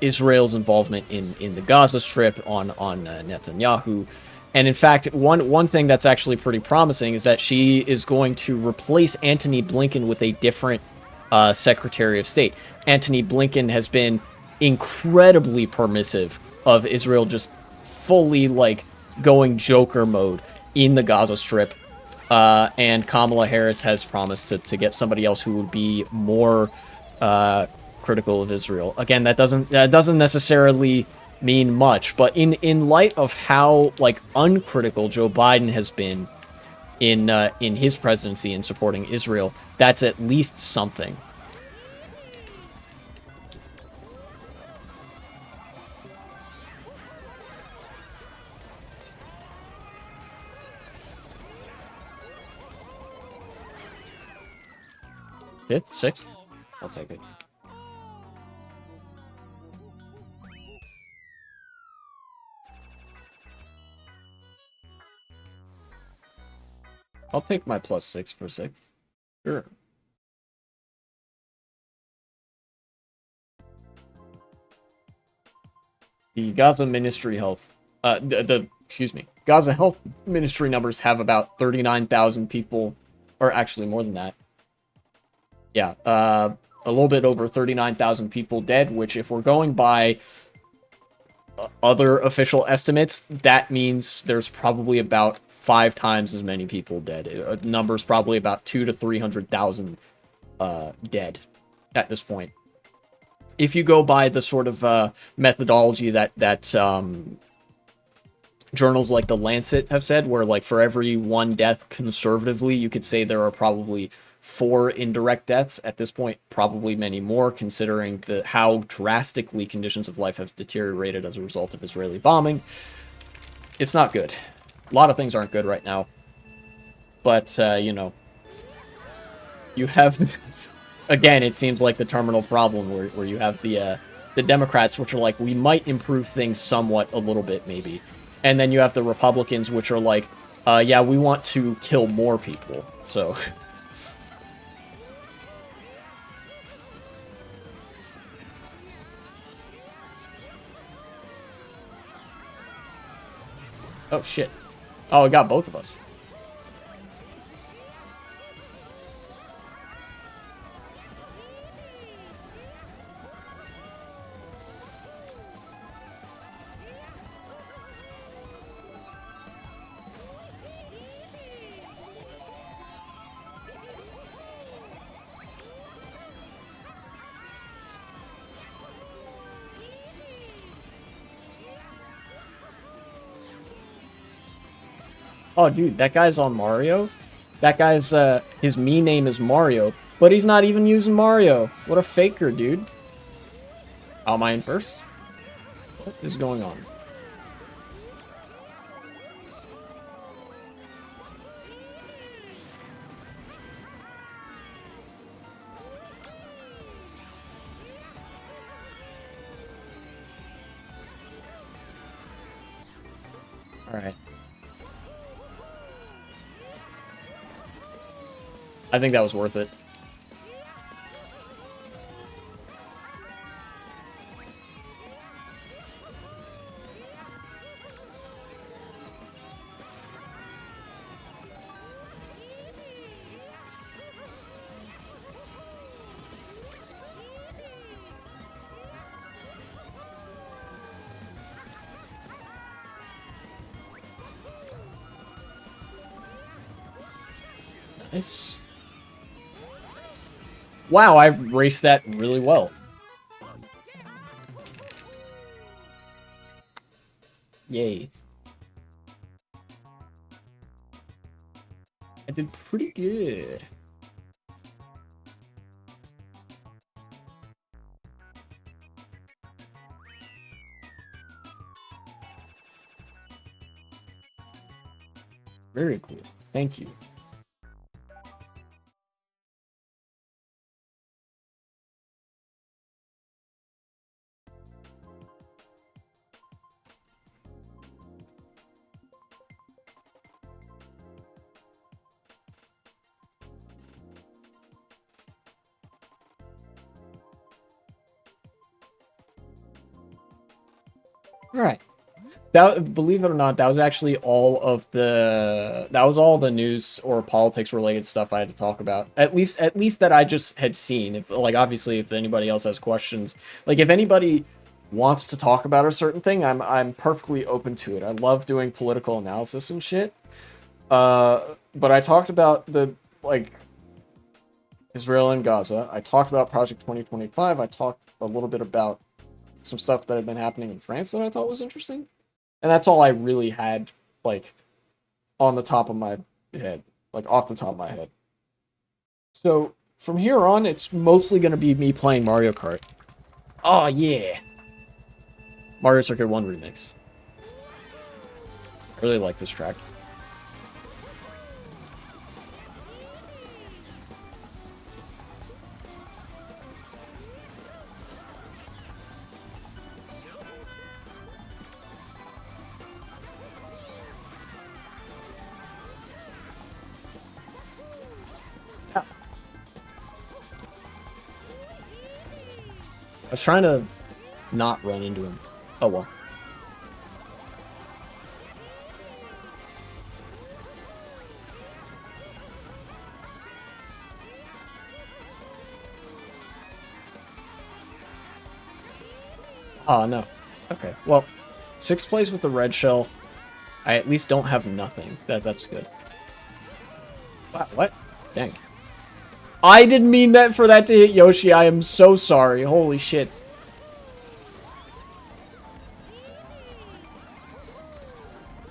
Israel's involvement in the Gaza Strip, on Netanyahu. And in fact, one thing that's actually pretty promising is that she is going to replace Antony Blinken with a different Secretary of State. Antony Blinken has been incredibly permissive of Israel just fully, like, going Joker mode in the Gaza Strip. And Kamala Harris has promised to get somebody else who would be more critical of Israel. Again, that doesn't necessarily mean much, but in light of how, like, uncritical Joe Biden has been in his presidency in supporting Israel, that's at least something. Fifth, sixth, I'll take it. I'll take my +6 for sixth. Sure. The Gaza Ministry Health, excuse me, Gaza Health Ministry numbers have about 39,000 people, or actually more than that. Yeah, a little bit over 39,000 people dead, which, if we're going by other official estimates, that means there's probably about 5 times as many people dead. Numbers probably about 200,000 to 300,000 dead at this point. If you go by the sort of methodology that journals like The Lancet have said, where, like, for every 1 death conservatively, you could say there are probably 4 indirect deaths. At this point, probably many more, considering how drastically conditions of life have deteriorated as a result of Israeli bombing. It's not good. A lot of things aren't good right now. But, you know, you have... Again, it seems like the terminal problem where you have the Democrats, which are like, we might improve things somewhat, a little bit, maybe. And then you have the Republicans, which are like, yeah, we want to kill more people. So... Oh, shit. Oh, it got both of us. Oh, dude, that guy's on Mario. That guy's, his me name is Mario, but he's not even using Mario. What a faker, dude. Oh, am I in first? What is going on? Alright. I think that was worth it. Nice. Wow, I raced that really well. Yay. I did pretty good. Very cool. Thank you. All right. That, believe it or not, that was actually all of the news or politics related stuff I had to talk about. At least that I just had seen. If, like, obviously if anybody else has questions, like if anybody wants to talk about a certain thing, I'm perfectly open to it. I love doing political analysis and shit. But I talked about the, like, Israel and Gaza. I talked about Project 2025. I talked a little bit about some stuff that had been happening in France that I thought was interesting. And that's all I really had, like, on the top of my head, like off the top of my head. So from here on, it's mostly going to be me playing Mario Kart. Oh, yeah. Mario Circuit 1 Remix. I really like this track. I was trying to not run into him. Oh, well. Oh, no. Okay, well, 6th place with the red shell. I at least don't have nothing. That's good. Wow, what? Dang. I didn't mean that for that to hit Yoshi. I am so sorry. Holy shit.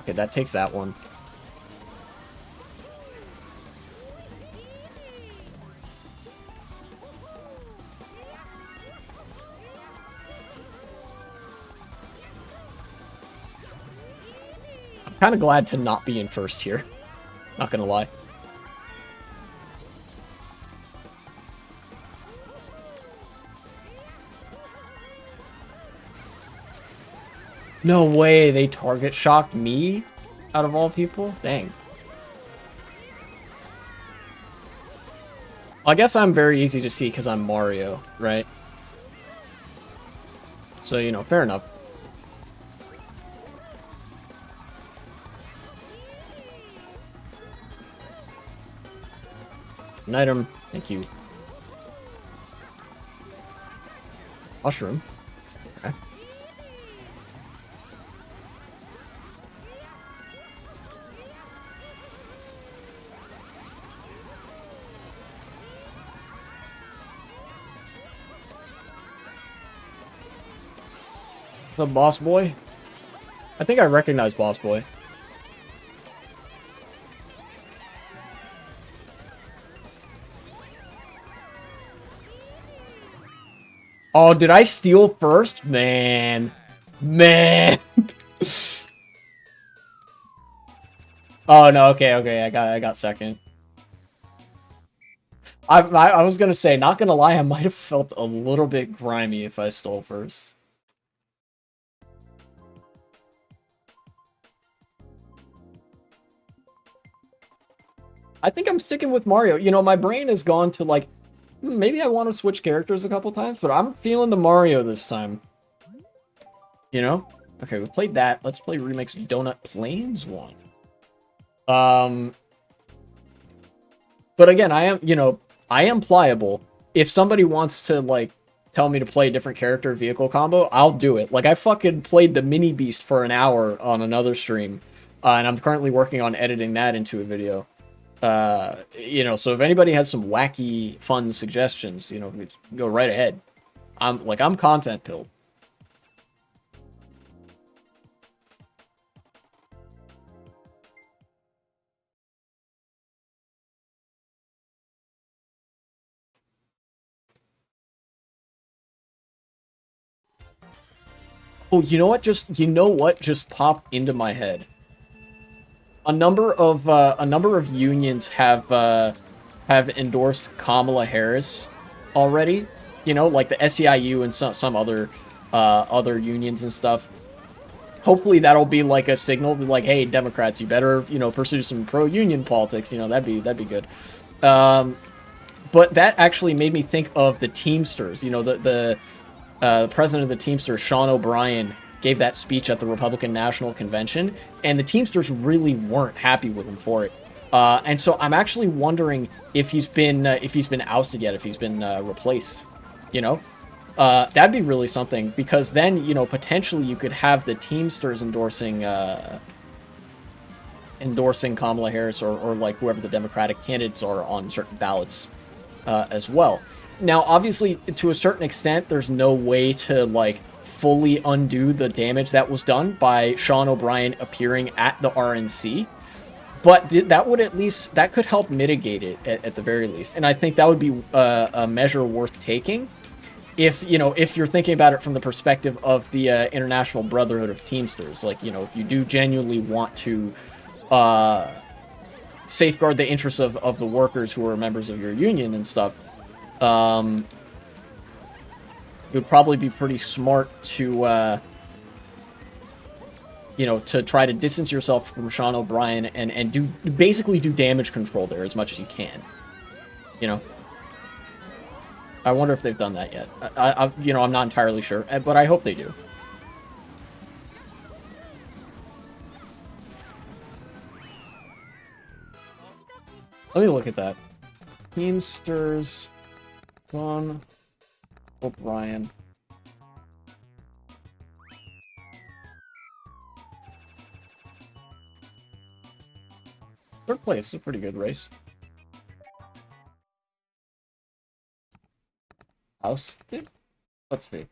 Okay, that takes that one. I'm kind of glad to not be in first here. Not gonna lie. No way, they target shocked me? Out of all people? Dang. I guess I'm very easy to see because I'm Mario, right? So, you know, fair enough. An item. Thank you. Mushroom. Okay. The boss boy? I think I recognize boss boy. Oh, did I steal first? Man. Man. Oh, no, okay, okay, I got second. I was gonna say, not gonna lie, I might have felt a little bit grimy if I stole first. I think I'm sticking with Mario. You know, my brain has gone to like, maybe I want to switch characters a couple times, but I'm feeling the Mario this time. You know? Okay, we played that. Let's play Remix Donut Plains 1. But again, I am, you know, I am pliable. If somebody wants to, like, tell me to play a different character vehicle combo, I'll do it. Like, I fucking played the Mini Beast for an hour on another stream, and I'm currently working on editing that into a video. You know, so if anybody has some wacky, fun suggestions, you know, go right ahead. I'm content pilled. Oh, you know what? You know what just popped into my head? A number of unions have endorsed Kamala Harris already. You know, like the SEIU and some other unions and stuff. Hopefully that'll be like a signal, like, hey, Democrats, you better, you know, pursue some pro-union politics. You know, that'd be good. But that actually made me think of the Teamsters. You know, the president of the Teamsters, Sean O'Brien, gave that speech at the Republican National Convention, and the Teamsters really weren't happy with him for it. And so I'm actually wondering if he's been ousted yet, if he's been replaced. You know, that'd be really something, because then, you know, potentially you could have the Teamsters endorsing Kamala Harris, or like whoever the Democratic candidates are on certain ballots as well. Now, obviously, to a certain extent, there's no way to, like, fully undo the damage that was done by Sean O'Brien appearing at the RNC, but that could help mitigate it at the very least. And I think that would be a measure worth taking if, you know, if you're thinking about it from the perspective of the International Brotherhood of Teamsters. Like, you know, if you do genuinely want to safeguard the interests of the workers who are members of your union and stuff, it would probably be pretty smart to, you know, to try to distance yourself from Sean O'Brien and basically do damage control there as much as you can. You know, I wonder if they've done that yet. You know, I'm not entirely sure, but I hope they do. Let me look at that. Teamsters, Sean O'Brien. Third place is a pretty good race. Ousted? Let's see.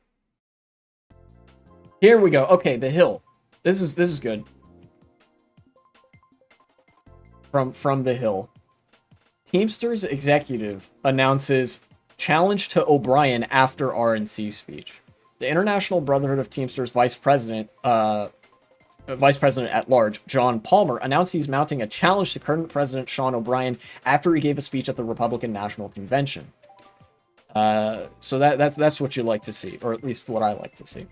Here we go. Okay, the hill. This is good. From the hill. Teamsters executive announces challenge to O'Brien after RNC speech. The International Brotherhood of Teamsters Vice President at large, John Palmer, announced he's mounting a challenge to current President Sean O'Brien after he gave a speech at the Republican National Convention. So that's what you like to see, or at least what I like to see.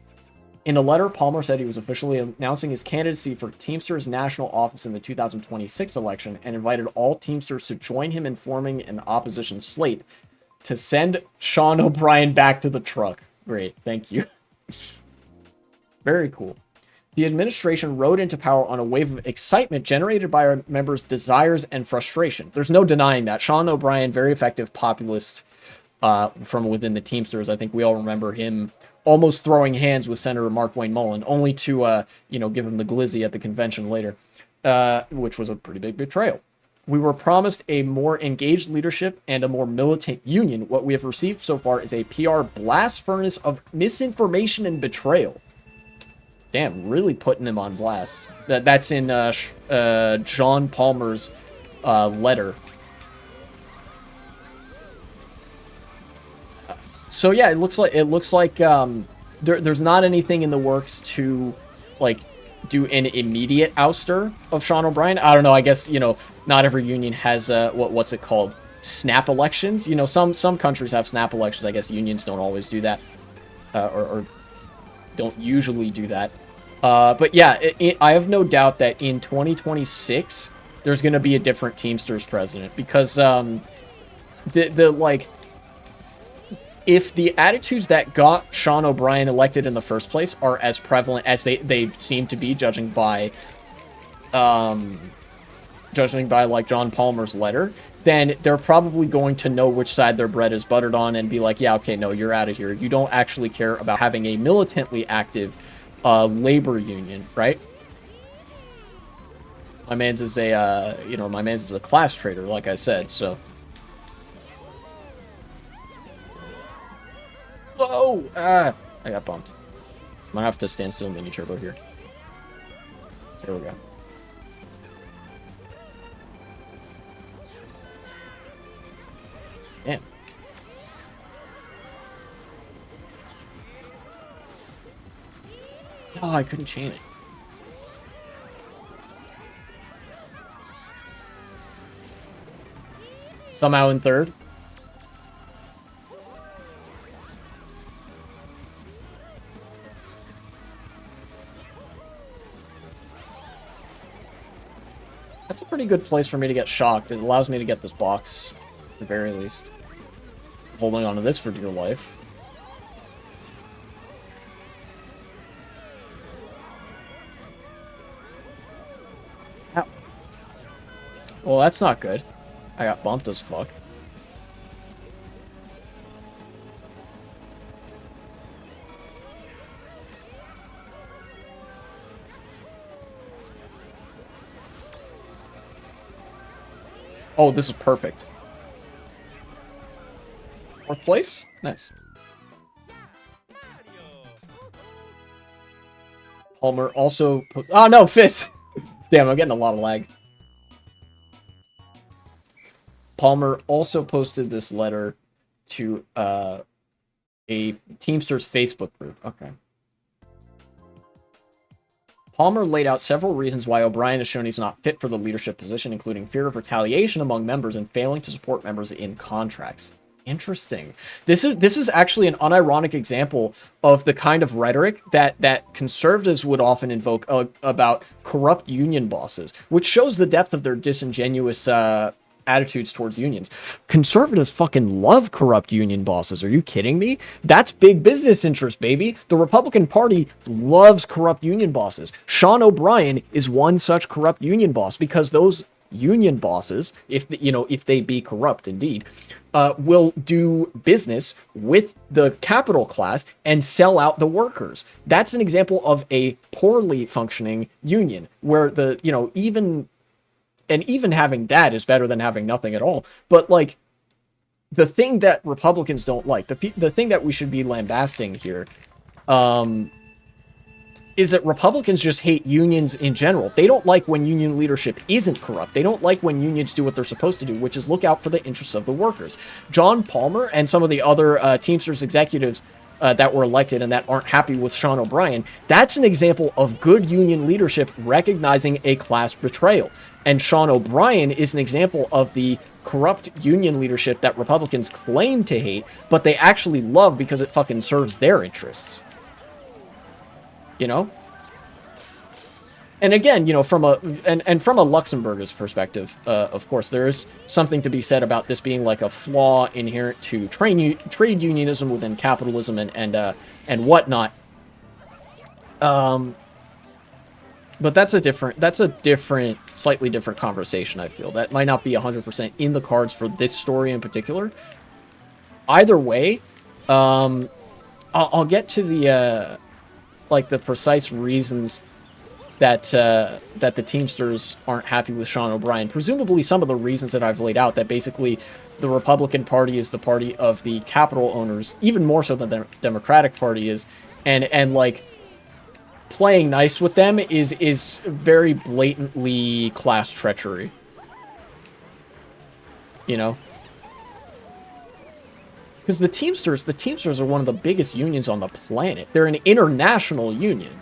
In a letter, Palmer said he was officially announcing his candidacy for Teamsters national office in the 2026 election, and invited all Teamsters to join him in forming an opposition slate to send Sean O'Brien back to the truck. Great, thank you. Very cool. The administration rode into power on a wave of excitement generated by our members' desires and frustration. There's no denying that. Sean O'Brien, very effective populist from within the Teamsters. I think we all remember him almost throwing hands with Senator Mark Wayne Mullen, only to, you know, give him the glizzy at the convention later, which was a pretty big betrayal. We were promised a more engaged leadership and a more militant union. What we have received so far is a PR blast furnace of misinformation and betrayal. Damn, really putting him on blast. That's in John Palmer's letter. So yeah, it looks like there's not anything in the works to like do an immediate ouster of Sean O'Brien. I don't know. I guess not every union has what's it called, snap elections. Some countries have snap elections. I guess unions don't always do that, or don't usually do that. But yeah, I have no doubt that in 2026 there's going to be a different Teamsters president because the like, if the attitudes that got Sean O'Brien elected in the first place are as prevalent as they seem to be, judging by like John Palmer's letter, then they're probably going to know which side their bread is buttered on and be like, yeah, okay, no, you're out of here. You don't actually care about having a militantly active labor union, right? My man's is a class traitor, like I said, so. Whoa! I got bumped. Might have to stand still mini turbo here. There we go. Damn. Oh, I couldn't chain it. Somehow in third. That's a pretty good place for me to get shocked. It allows me to get this box, at the very least. Holding on to this for dear life. Ow. Well, that's not good. I got bumped as fuck. Oh, this is perfect. Fourth place? Nice. Palmer also... Oh, no, fifth! Damn, I'm getting a lot of lag. Palmer also posted this letter to a Teamsters Facebook group. Okay. Palmer laid out several reasons why O'Brien has shown he's not fit for the leadership position, including fear of retaliation among members and failing to support members in contracts. Interesting. This is actually an unironic example of the kind of rhetoric that conservatives would often invoke about corrupt union bosses, which shows the depth of their disingenuous attitudes towards unions. Conservatives fucking love corrupt union bosses. Are you kidding me? That's big business interest, baby. The Republican Party loves corrupt union bosses. Sean O'Brien is one such corrupt union boss, because those union bosses, if they be corrupt indeed, will do business with the capital class and sell out the workers. That's an example of a poorly functioning union where even having that is better than having nothing at all. But like, the thing that Republicans don't like, the thing that we should be lambasting here, is that Republicans just hate unions in general. They don't like when union leadership isn't corrupt. They don't like when unions do what they're supposed to do, which is look out for the interests of the workers. John Palmer and some of the other Teamsters executives that were elected and that aren't happy with Sean O'Brien, that's an example of good union leadership recognizing a class betrayal. And Sean O'Brien is an example of the corrupt union leadership that Republicans claim to hate, but they actually love because it fucking serves their interests. And again, from a Luxembourgist perspective, of course, there is something to be said about this being like a flaw inherent to trade unionism within capitalism and whatnot. But that's a slightly different conversation. I feel that might not be 100% in the cards for this story in particular. Either way, I'll get to the the precise reasons that the Teamsters aren't happy with Sean O'Brien. Presumably some of the reasons that I've laid out, that basically the Republican Party is the party of the capital owners, even more so than the Democratic Party is, and like, playing nice with them is very blatantly class treachery. Because the Teamsters are one of the biggest unions on the planet. They're an international union.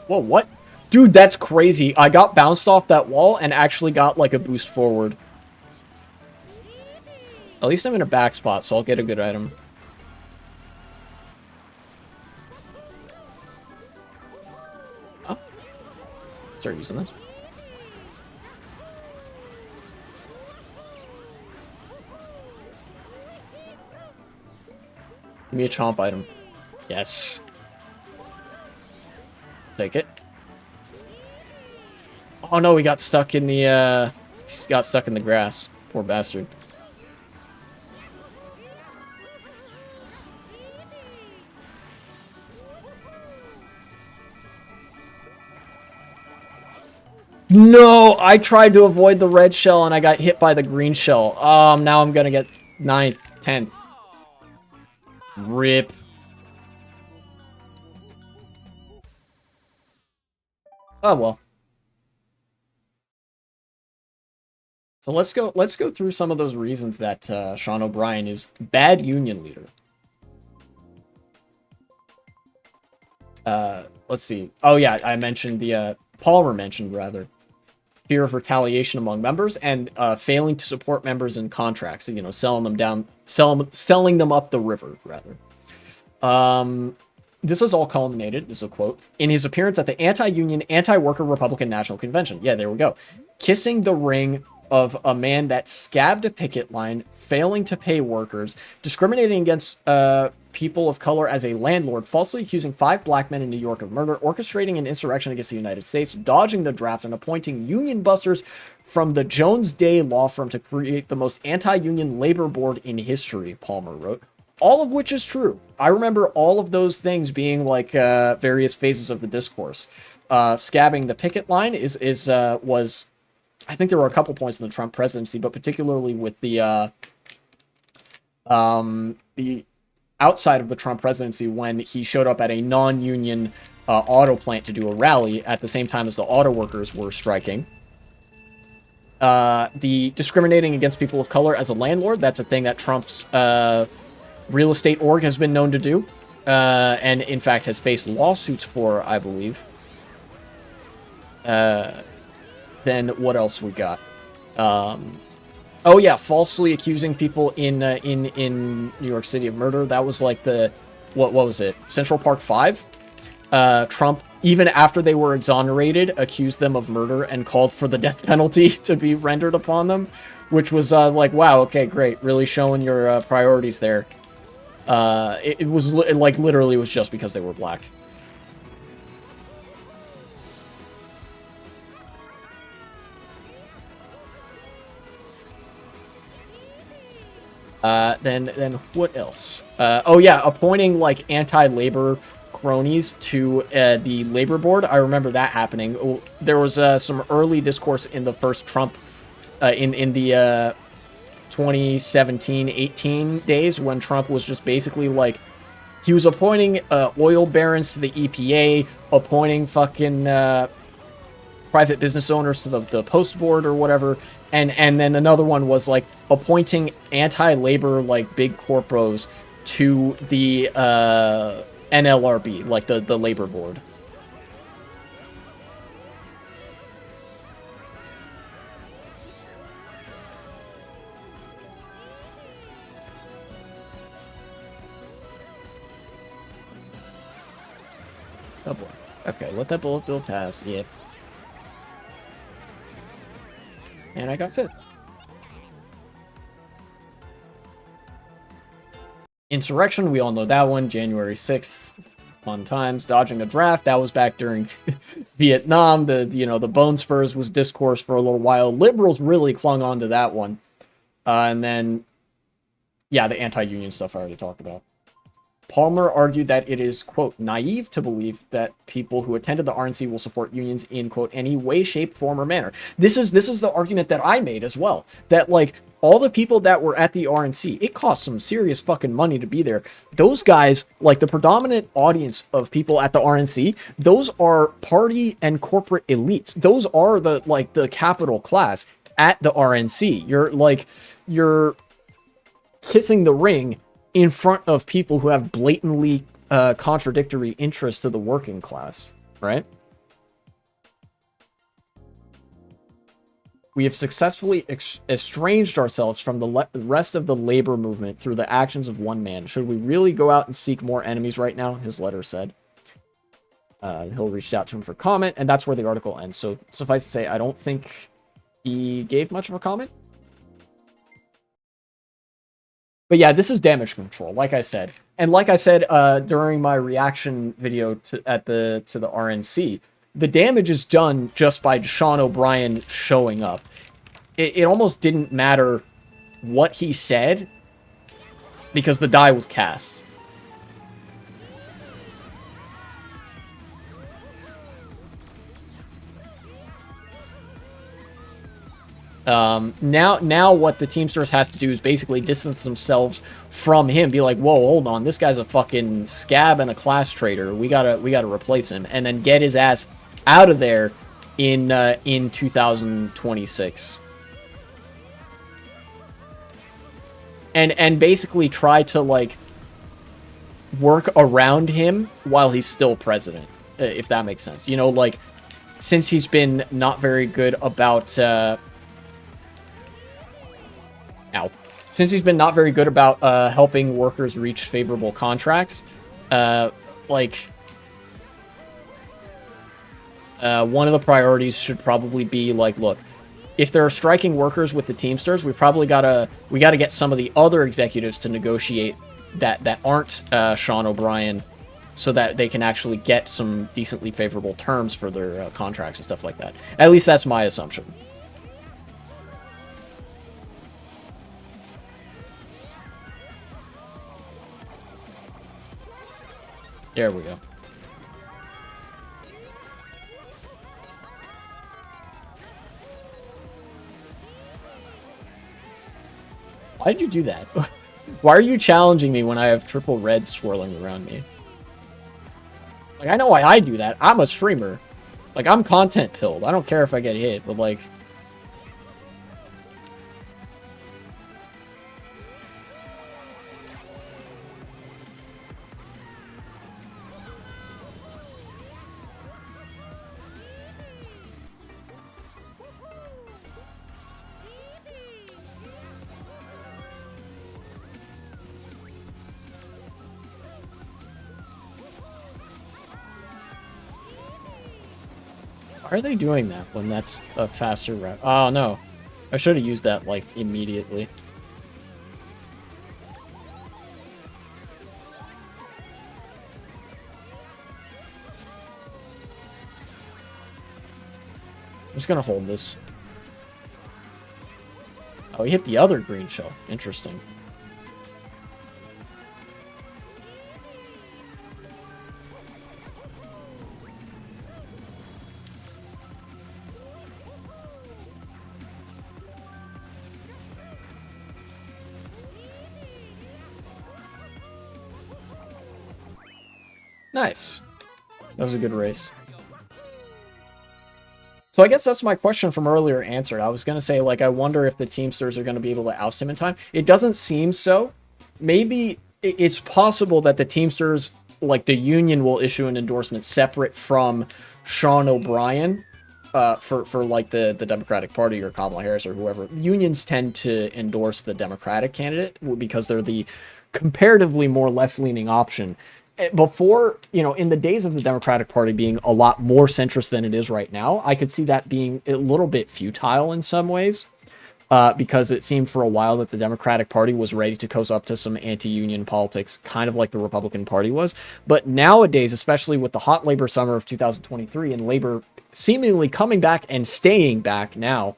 Whoa, what? Dude, that's crazy. I got bounced off that wall and actually got, like, a boost forward. At least I'm in a back spot, so I'll get a good item. Oh. Start using this. Give me a chomp item. Yes. Take it. Oh no, he got stuck in the, grass. Poor bastard. No, I tried to avoid the red shell and I got hit by the green shell. Now I'm gonna get 9th, 10th. Rip. Oh well. So let's go through some of those reasons that Sean O'Brien is bad union leader. Let's see. Oh yeah, I mentioned Palmer mentioned rather fear of retaliation among members and failing to support members in contracts. You know, selling them up the river rather. This is all culminated, this is a quote, in his appearance at the anti-union, anti-worker Republican National Convention. Yeah, there we go. Kissing the ring of a man that scabbed a picket line, failing to pay workers, discriminating against people of color as a landlord, falsely accusing 5 black men in New York of murder, orchestrating an insurrection against the United States, dodging the draft, and appointing union busters from the Jones Day law firm to create the most anti-union labor board in history, Palmer wrote. All of which is true. I remember all of those things being like various phases of the discourse. Scabbing the picket line was, I think there were a couple points in the Trump presidency, but particularly with the outside of the Trump presidency when he showed up at a non-union auto plant to do a rally at the same time as the auto workers were striking. The discriminating against people of color as a landlord, that's a thing that Trump's real estate org has been known to do, and in fact has faced lawsuits for, I believe. Then what else we got? Oh yeah, falsely accusing people in New York City of murder. That was like the what was it? Central Park 5. Trump, even after they were exonerated, accused them of murder and called for the death penalty to be rendered upon them, which was like, wow, okay, great, really showing your priorities there. It was like literally was just because they were black. Then what else? Oh yeah, appointing like anti-labor cronies to the labor board. I remember that happening. There was some early discourse in the first Trump in the 2017-18 days when Trump was just basically like, he was appointing oil barons to the EPA, appointing fucking private business owners to the post board or whatever, and then another one was like appointing anti-labor like big corporos to the NLRB, like the labor board. Oh boy. Okay, let that bullet bill pass. Yep. And I got 5th. Insurrection, we all know that one. January 6th. Fun times. Dodging a draft, that was back during Vietnam. The Bone Spurs was discourse for a little while. Liberals really clung on to that one. And then, yeah, the anti-union stuff I already talked about. Palmer argued that it is, quote, naive to believe that people who attended the RNC will support unions in, quote, any way, shape, form, or manner. This is the argument that I made as well. That, like, all the people that were at the RNC, it cost some serious fucking money to be there. Those guys, like the predominant audience of people at the RNC, those are party and corporate elites. Those are the capital class at the RNC. You're kissing the ring in front of people who have blatantly contradictory interests to the working class, right? We have successfully estranged ourselves from the rest of the labor movement through the actions of one man. Should we really go out and seek more enemies right now? His letter said. Hill reached out to him for comment, and that's where the article ends. So suffice to say, I don't think he gave much of a comment. But yeah, this is damage control, like I said. And like I said during my reaction video to the RNC, the damage is done just by Sean O'Brien showing up. It almost didn't matter what he said because the die was cast. Now what the Teamsters has to do is basically distance themselves from him, be like, whoa, hold on, this guy's a fucking scab and a class traitor. We gotta replace him, and then get his ass out of there in 2026. And basically try to like work around him while he's still president, if that makes sense. You know, like, since he's been not very good about since he's been not very good about helping workers reach favorable contracts, one of the priorities should probably be like, look, if there are striking workers with the Teamsters, we gotta get some of the other executives to negotiate that aren't Sean O'Brien, so that they can actually get some decently favorable terms for their contracts and stuff like that. At least that's my assumption. There we go. Why did you do that? Why are you challenging me when I have triple red swirling around me? Like, I know why I do that. I'm a streamer. Like, I'm content pilled. I don't care if I get hit, but like... Why are they doing that when that's a faster route? Oh, no. I should have used that, like, immediately. I'm just gonna hold this. Oh, he hit the other green shell. Interesting. Nice. That was a good race. So I guess that's my question from earlier answered. I was going to say, like, I wonder if the Teamsters are going to be able to oust him in time. It doesn't seem so. Maybe it's possible that the Teamsters, like, the union will issue an endorsement separate from Sean O'Brien for like, the Democratic Party or Kamala Harris or whoever. Unions tend to endorse the Democratic candidate because they're the comparatively more left-leaning option. Before, you know, in the days of the Democratic Party being a lot more centrist than it is right now, I could see that being a little bit futile in some ways, because it seemed for a while that the Democratic Party was ready to cozy up to some anti-union politics, kind of like the Republican Party was. But nowadays, especially with the hot labor summer of 2023 and labor seemingly coming back and staying back now,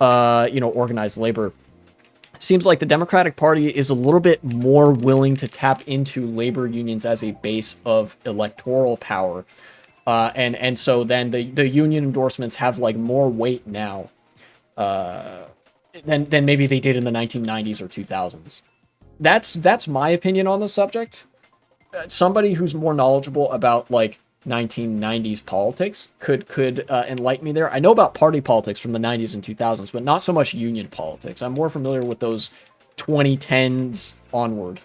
you know, organized labor, seems like the Democratic Party is a little bit more willing to tap into labor unions as a base of electoral power. And so then the union endorsements have like more weight now. than maybe they did in the 1990s or 2000s. That's my opinion on the subject. Somebody who's more knowledgeable about like 1990s politics could enlighten me there. I know about party politics from the 90s and 2000s, but not so much union politics. I'm more familiar with those 2010s onward,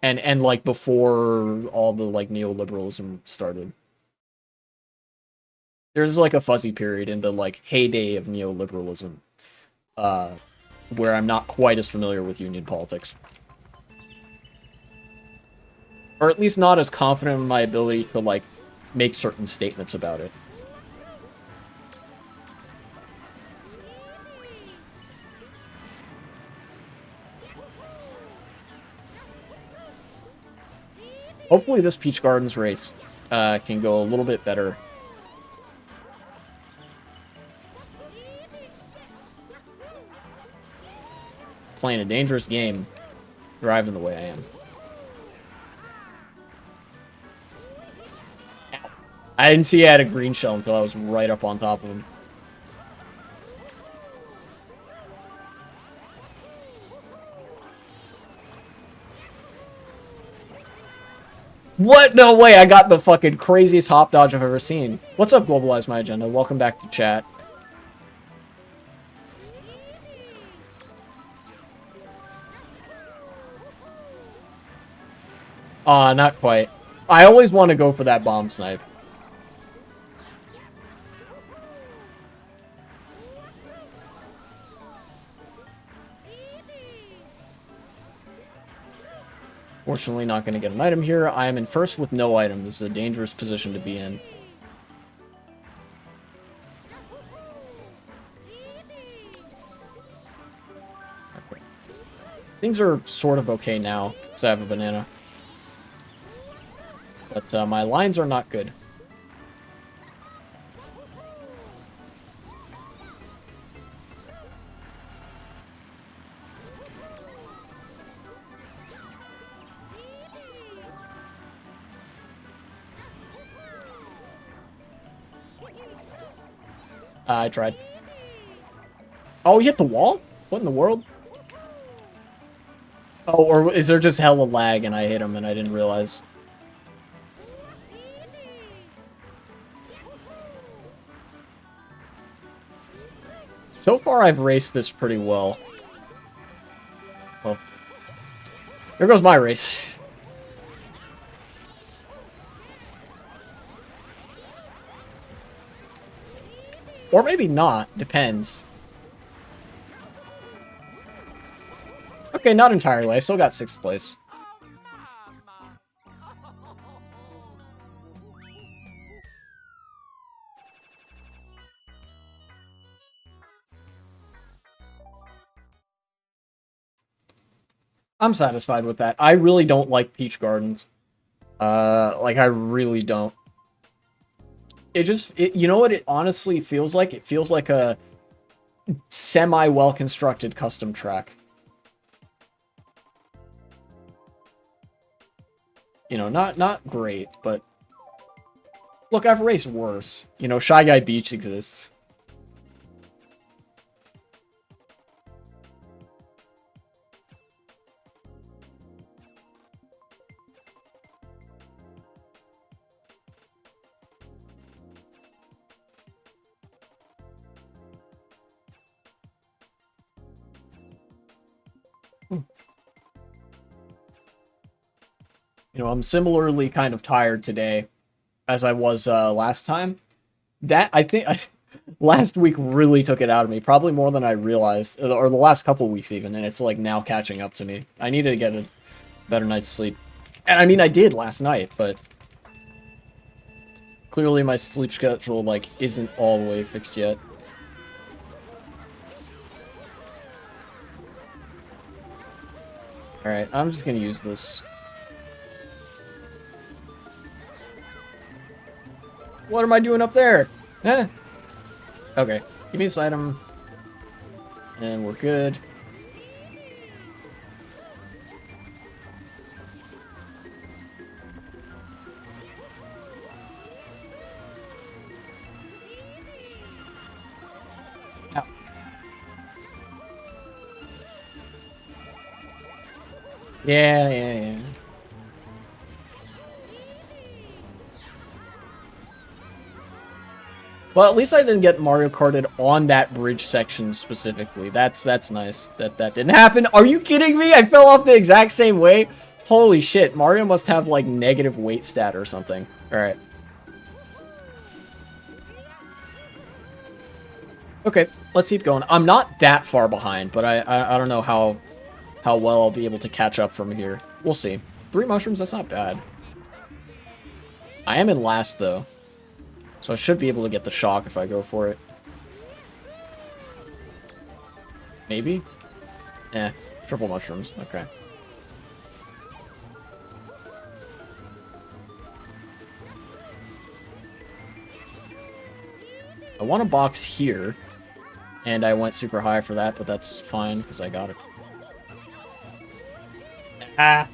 and like before all the like neoliberalism started. There's like a fuzzy period in the like heyday of neoliberalism, uh, where I'm not quite as familiar with union politics. Or at least not as confident in my ability to, like, make certain statements about it. Hopefully this Peach Gardens race can go a little bit better. Playing a dangerous game, driving the way I am. I didn't see I had a green shell until I was right up on top of him. What? No way, I got the fucking craziest hop dodge I've ever seen. What's up, Globalize My Agenda? Welcome back to chat. Aw, not quite. I always want to go for that bomb snipe. Fortunately, not going to get an item here. I am in first with no item. This is a dangerous position to be in. Okay. Things are sort of okay now, because I have a banana. But my lines are not good. I tried. Oh, he hit the wall? What in the world? Oh, or is there just hella lag and I hit him and I didn't realize? So far, I've raced this pretty well. Well, there goes my race. Or maybe not. Depends. Okay, not entirely. I still got 6th place. I'm satisfied with that. I really don't like Peach Gardens. Like, I really don't. You know what it honestly feels like? It feels like a semi-well-constructed custom track. You know, not great, but... Look, I've raced worse. You know, Shy Guy Beach exists. You know, I'm similarly kind of tired today, as I was last time. I think last week really took it out of me, probably more than I realized, or the last couple weeks even, and it's like now catching up to me. I need to get a better night's sleep. And I mean, I did last night, but clearly my sleep schedule, like, isn't all the way fixed yet. Alright, I'm just gonna use this. What am I doing up there? Eh. Okay, give me this item. And we're good. Ow. Yeah, yeah, yeah. Well, at least I didn't get Mario Karted on that bridge section specifically. That's nice that that didn't happen. Are you kidding me? I fell off the exact same way. Holy shit, Mario must have like negative weight stat or something. All right. Okay, let's keep going. I'm not that far behind, but I don't know how well I'll be able to catch up from here. We'll see. 3 mushrooms, that's not bad. I am in last though, so I should be able to get the shock if I go for it. Maybe? Eh, triple mushrooms. Okay. I want a box here, and I went super high for that, but that's fine, because I got it. Ah!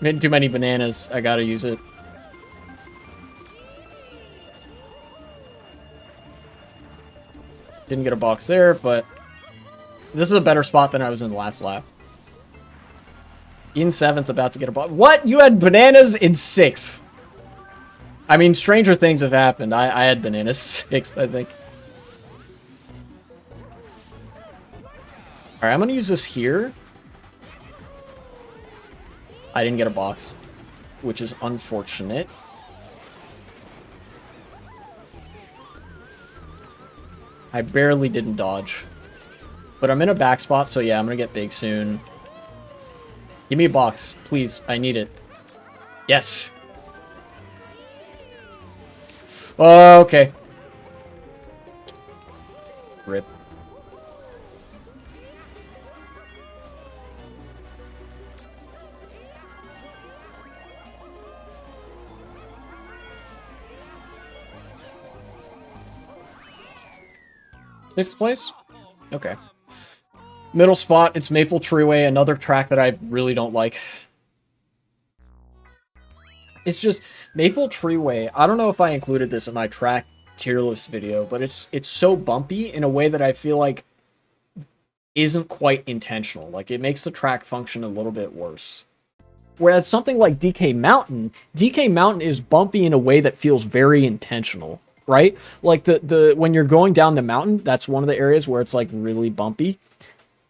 Made too many bananas. I gotta use it. Didn't get a box there, but this is a better spot than I was in the last lap. In 7th, about to get a box. What? You had bananas in 6th? I mean, stranger things have happened. I had bananas 6th, I think. Alright, I'm gonna use this here. I didn't get a box, which is unfortunate. I barely didn't dodge. But I'm in a back spot, so yeah, I'm gonna get big soon. Give me a box, please. I need it. Yes! Okay. Rip. Sixth place? Okay. Middle spot, it's Maple Treeway, another track that I really don't like. It's just, Maple Treeway, I don't know if I included this in my track tier list video, but it's so bumpy in a way that I feel like isn't quite intentional. Like, it makes the track function a little bit worse. Whereas something like DK Mountain is bumpy in a way that feels very intentional, right? Like the when you're going down the mountain, that's one of the areas where it's like really bumpy.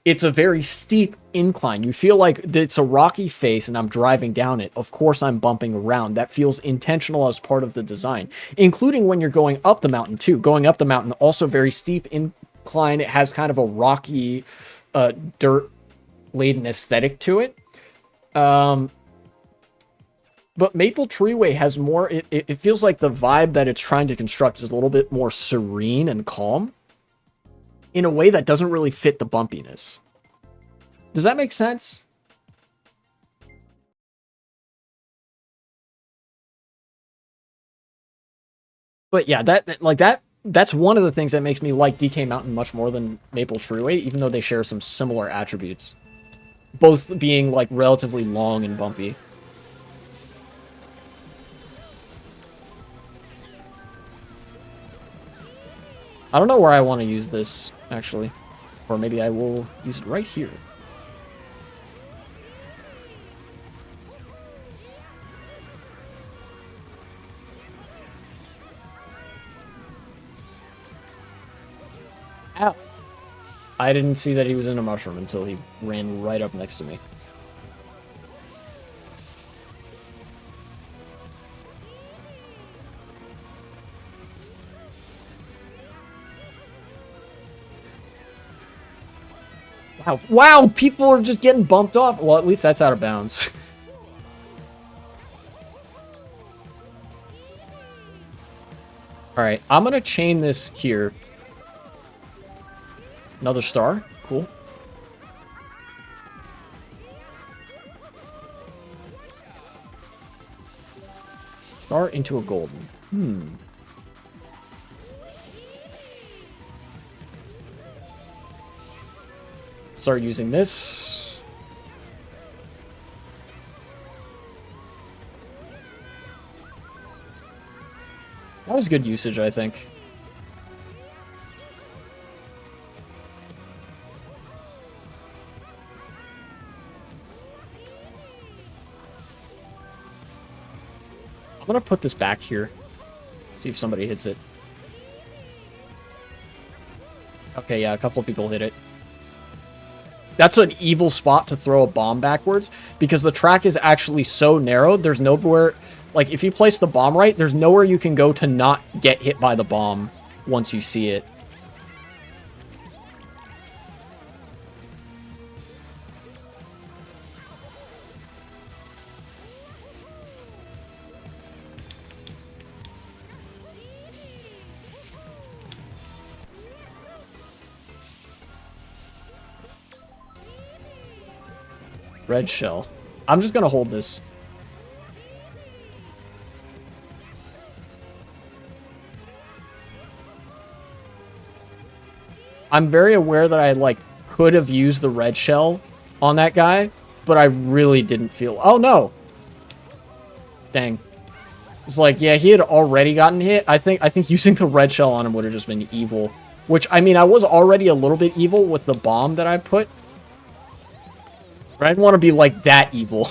It's a very steep incline. You feel like it's a rocky face and I'm driving down it. Of course I'm bumping around. That feels intentional as part of the design, including when you're going up the mountain too. Going up the mountain, also very steep incline. It has kind of a rocky, dirt-laden aesthetic to it. But Maple Treeway has more, it feels like the vibe that it's trying to construct is a little bit more serene and calm in a way that doesn't really fit the bumpiness. Does that make sense? But yeah, that's one of the things that makes me like DK Mountain much more than Maple Treeway, even though they share some similar attributes. Both being like relatively long and bumpy. I don't know where I want to use this, actually. Or maybe I will use it right here. Ow. I didn't see that he was in a mushroom until he ran right up next to me. Wow, wow, people are just getting bumped off. Well, at least that's out of bounds. Alright, I'm gonna chain this here. Another star. Cool. Star into a golden. Start using this. That was good usage, I think. I'm gonna put this back here. See if somebody hits it. Okay, yeah, a couple of people hit it. That's an evil spot to throw a bomb backwards, because the track is actually so narrow, there's nowhere... Like, if you place the bomb right, there's nowhere you can go to not get hit by the bomb once you see it. Red shell. I'm just gonna hold this. I'm very aware that I, like, could have used the red shell on that guy, but I really didn't feel... Oh, no! Dang. It's like, yeah, he had already gotten hit. I think using the red shell on him would have just been evil. Which, I mean, I was already a little bit evil with the bomb that I put. But I didn't want to be, like, that evil.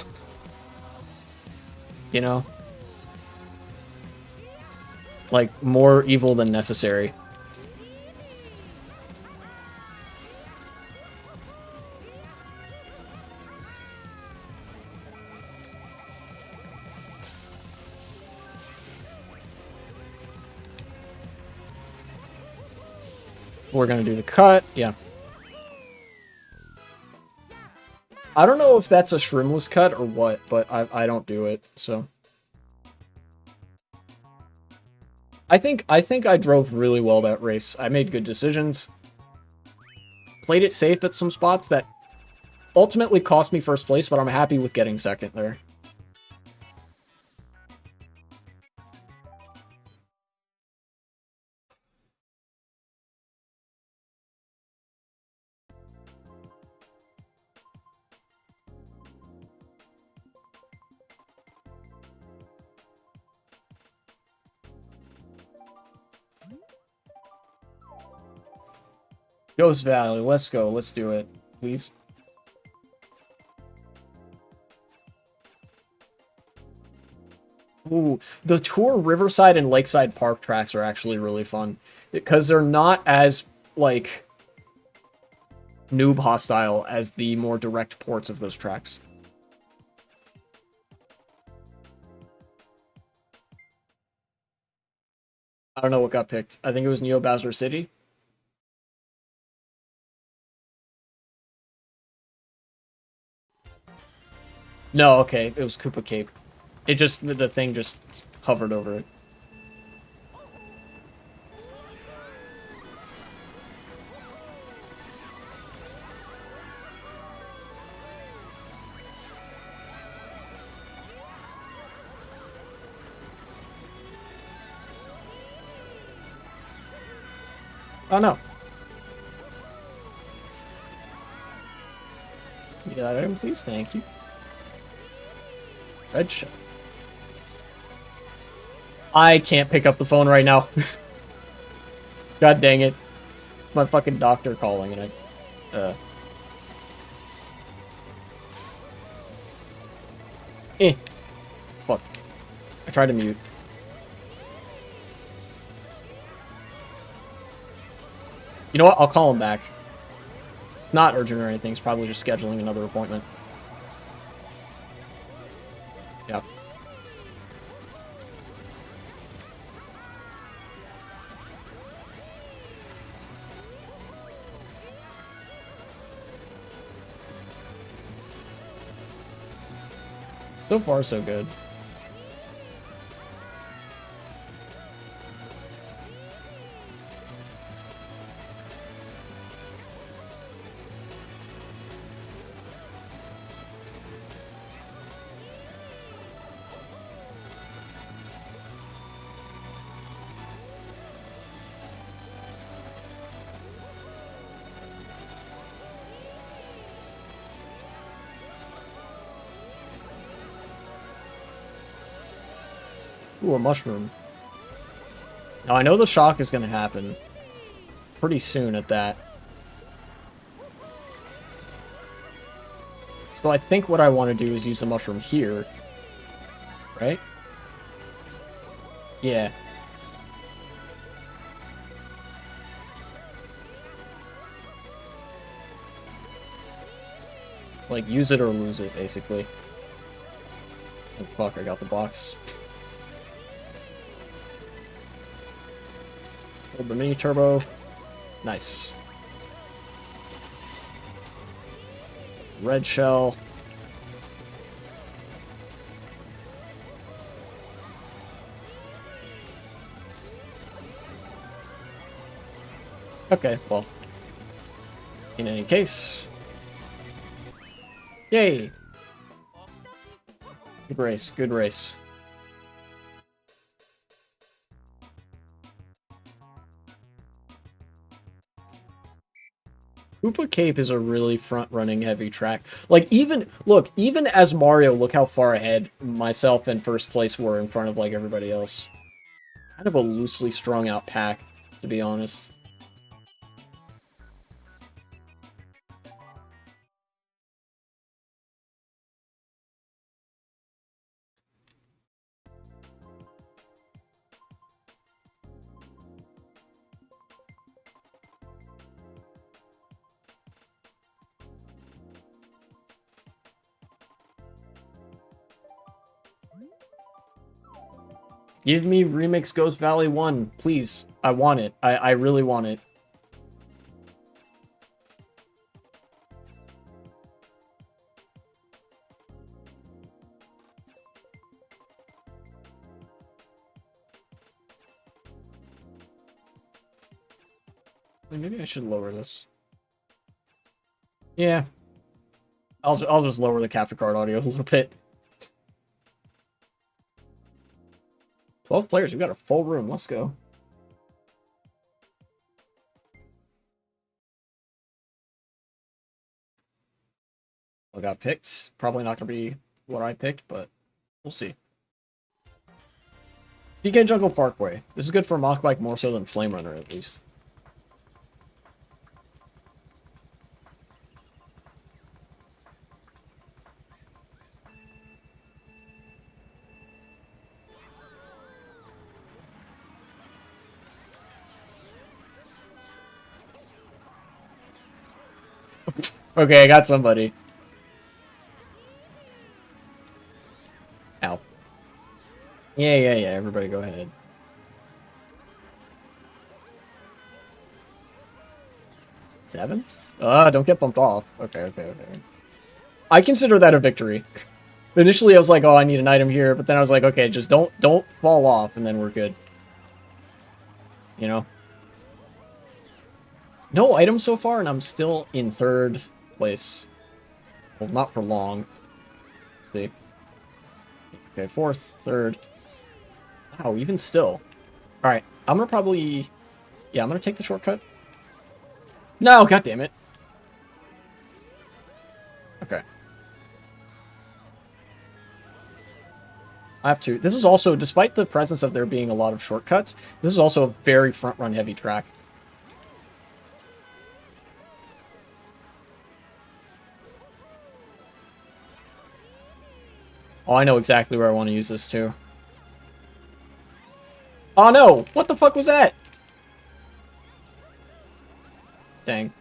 You know? Like, more evil than necessary. We're gonna do the cut. Yeah. I don't know if that's a shrimless cut or what, but I don't do it, so. I think I drove really well that race. I made good decisions. Played it safe at some spots that ultimately cost me first place, but I'm happy with getting second there. Ghost Valley, let's go. Let's do it, please. Ooh, the Tour Riverside and Lakeside Park tracks are actually really fun because they're not as, like, noob hostile as the more direct ports of those tracks. I don't know what got picked. I think it was Neo Bowser City. No, okay, it was Koopa Cape. It just, the thing just hovered over it. Oh no. Yeah, item, please, thank you. Red shell. I can't pick up the phone right now. God dang it. My fucking doctor calling and Fuck. I tried to mute. You know what? I'll call him back. Not urgent or anything. It's probably just scheduling another appointment. Yep. So far, so good. Ooh, a mushroom. Now, I know the shock is going to happen pretty soon at that. So I think what I want to do is use the mushroom here. Right? Yeah. Like, use it or lose it, basically. Oh, fuck, I got the box. Hold the mini turbo. Nice. Red shell. Okay, well. In any case. Yay! Good race, good race. Koopa Cape is a really front-running heavy track. Like, even, look, even as Mario, look how far ahead myself and first place were in front of, like, everybody else. Kind of a loosely strung out pack, to be honest. Give me Remix Ghost Valley 1, please. I want it. I really want it. Maybe I should lower this. Yeah. I'll just lower the capture card audio a little bit. 12 players, we've got a full room. Let's go. I got picked. Probably not going to be what I picked, but we'll see. DK Jungle Parkway. This is good for Mach Bike more so than Flame Runner, at least. Okay, I got somebody. Ow. Yeah, everybody go ahead. Seventh? Don't get bumped off. Okay. I consider that a victory. Initially, I was like, oh, I need an item here, but then I was like, okay, just don't fall off, and then we're good. You know? No items so far, and I'm still in third place. Well, not for long. Let's see. Okay, fourth, third. Wow, even still. Alright, I'm gonna probably... Yeah, I'm gonna take the shortcut. No, god damn it. Okay. I have to. This is also, despite the presence of there being a lot of shortcuts, this is also a very front-run heavy track. Oh, I know exactly where I want to use this too. Oh no! What the fuck was that? Dang.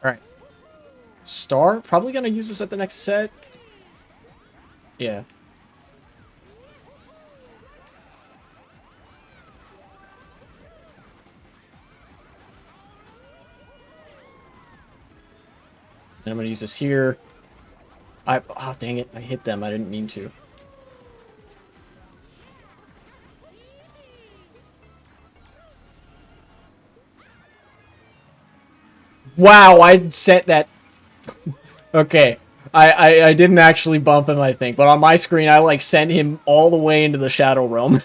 Alright. Star? Probably gonna use this at the next set. Yeah. And I'm gonna use this here. Oh, dang it. I hit them. I didn't mean to. Wow, I sent that... Okay. I didn't actually bump him, I think. But on my screen, I, like, sent him all the way into the Shadow Realm.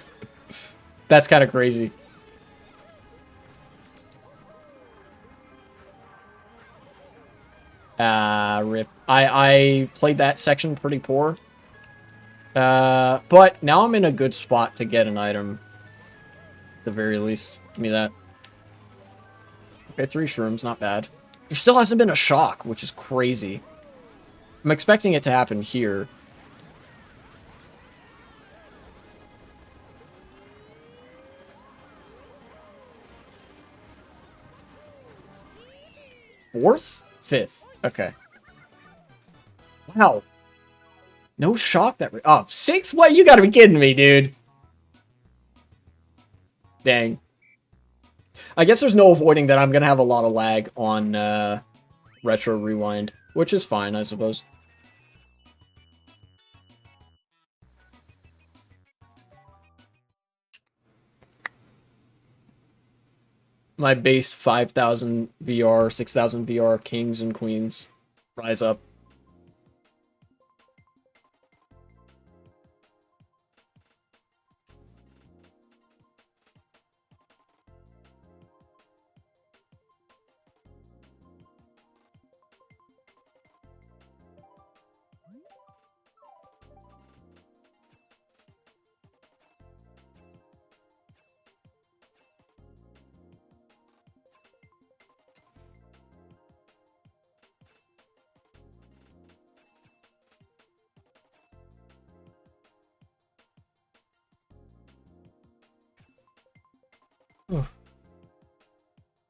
That's kind of crazy. Rip. I played that section pretty poor. But now I'm in a good spot to get an item. At the very least. Give me that. Okay, 3 shrooms, not bad. There still hasn't been a shock, which is crazy. I'm expecting it to happen here. 4th? 5th. Okay. Wow. No shock that... Oh, 6th? What? You gotta be kidding me, dude. Dang. I guess there's no avoiding that I'm gonna have a lot of lag on Retro Rewind, which is fine, I suppose. My base 5,000 VR, 6,000 VR kings and queens. Rise up.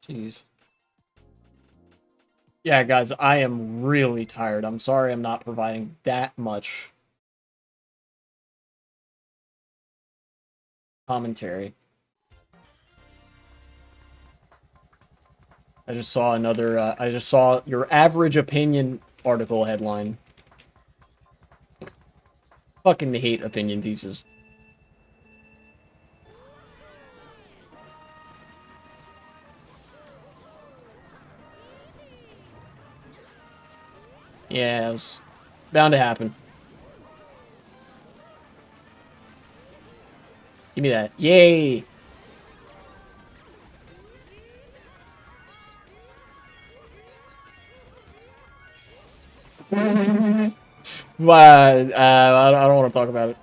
Jeez. Yeah, guys, I am really tired. I'm sorry I'm not providing that much commentary. I just saw another, I just saw your average opinion article headline. Fucking hate opinion pieces. Yeah, it was bound to happen. Give me that. Yay! I don't want to talk about it.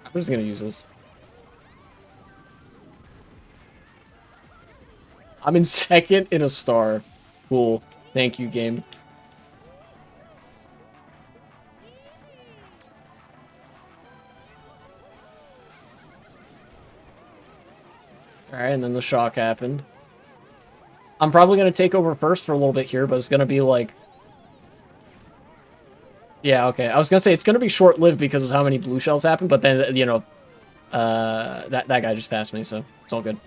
I'm just gonna use this. I'm in 2nd in a star. Cool. Thank you, game. Alright, and then the shock happened. I'm probably going to take over first for a little bit here, but it's going to be like... Yeah, okay. I was going to say it's going to be short-lived because of how many blue shells happen, but then, you know, that guy just passed me, so it's all good.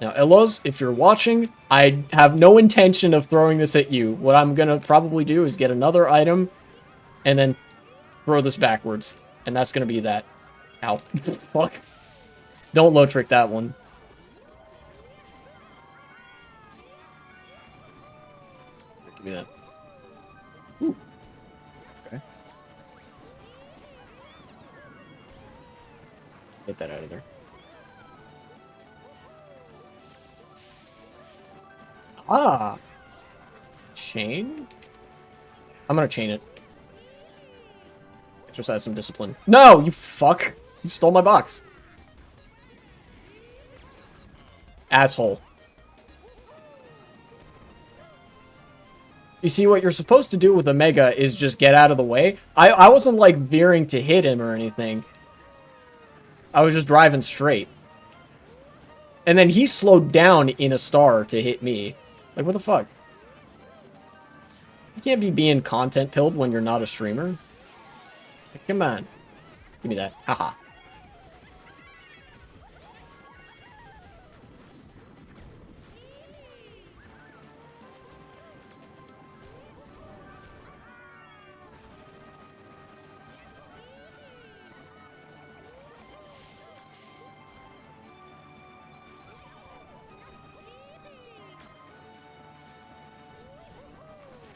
Now, Elos, if you're watching, I have no intention of throwing this at you. What I'm going to probably do is get another item and then throw this backwards. And that's going to be that. Ow. Fuck. Don't low trick that one. Give me that. Ooh. Okay. Get that out of there. Ah. Chain? I'm gonna chain it. Exercise some discipline. No, you fuck. You stole my box. Asshole. You see, what you're supposed to do with a Mega is just get out of the way. I wasn't, like, veering to hit him or anything. I was just driving straight. And then he slowed down in a star to hit me. Like, what the fuck? You can't be being content pilled when you're not a streamer. Like, come on. Give me that. Haha.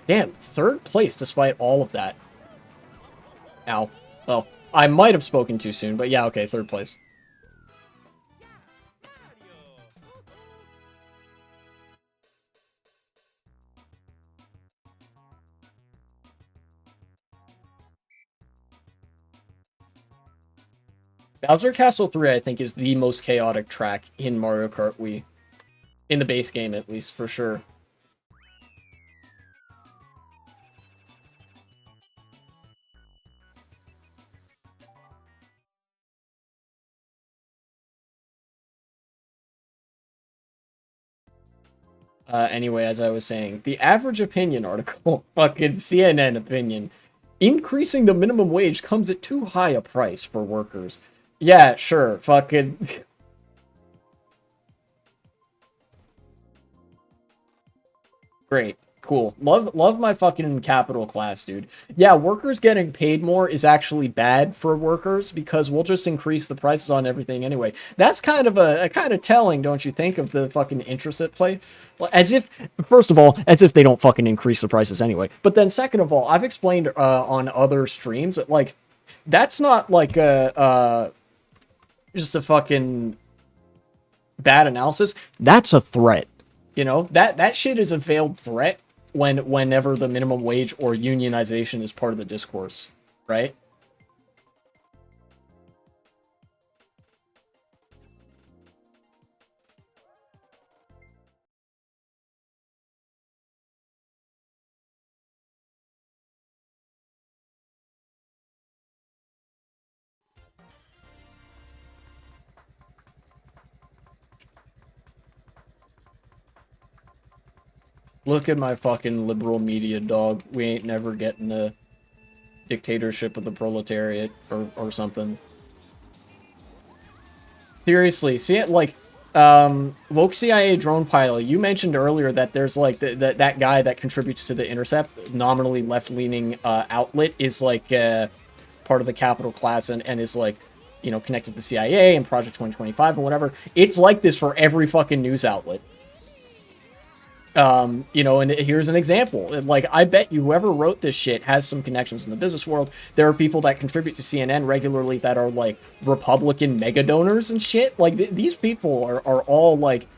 Damn, 3rd place despite all of that. Ow. Oh, I might have spoken too soon, but yeah, okay, 3rd place. Bowser Castle 3, I think, is the most chaotic track in Mario Kart Wii. In the base game, at least, for sure. Anyway, as I was saying, the average opinion article, fucking CNN opinion, increasing the minimum wage comes at too high a price for workers. Yeah, sure, fucking great. Cool. Love my fucking capital class, dude. Yeah, workers getting paid more is actually bad for workers because we'll just increase the prices on everything anyway. That's kind of a kind of telling, don't you think, of the fucking interest at play? Well, as if, first of all, as if they don't fucking increase the prices anyway. But then second of all, I've explained on other streams that like that's not like a just a fucking bad analysis. That's a threat. You know, that shit is a veiled threat whenever the minimum wage or unionization is part of the discourse, right? Look at my fucking liberal media, dog. We ain't never getting a dictatorship of the proletariat or something. Seriously, see it like woke CIA drone pilot. You mentioned earlier that there's like that guy that contributes to the Intercept, nominally left-leaning outlet, is like part of the capital class and is like, you know, connected to the CIA and Project 2025 and whatever. It's like this for every fucking news outlet. You know, and here's an example. Like, I bet you whoever wrote this shit has some connections in the business world. There are people that contribute to CNN regularly that are like Republican mega donors and shit. Like, these people are all like,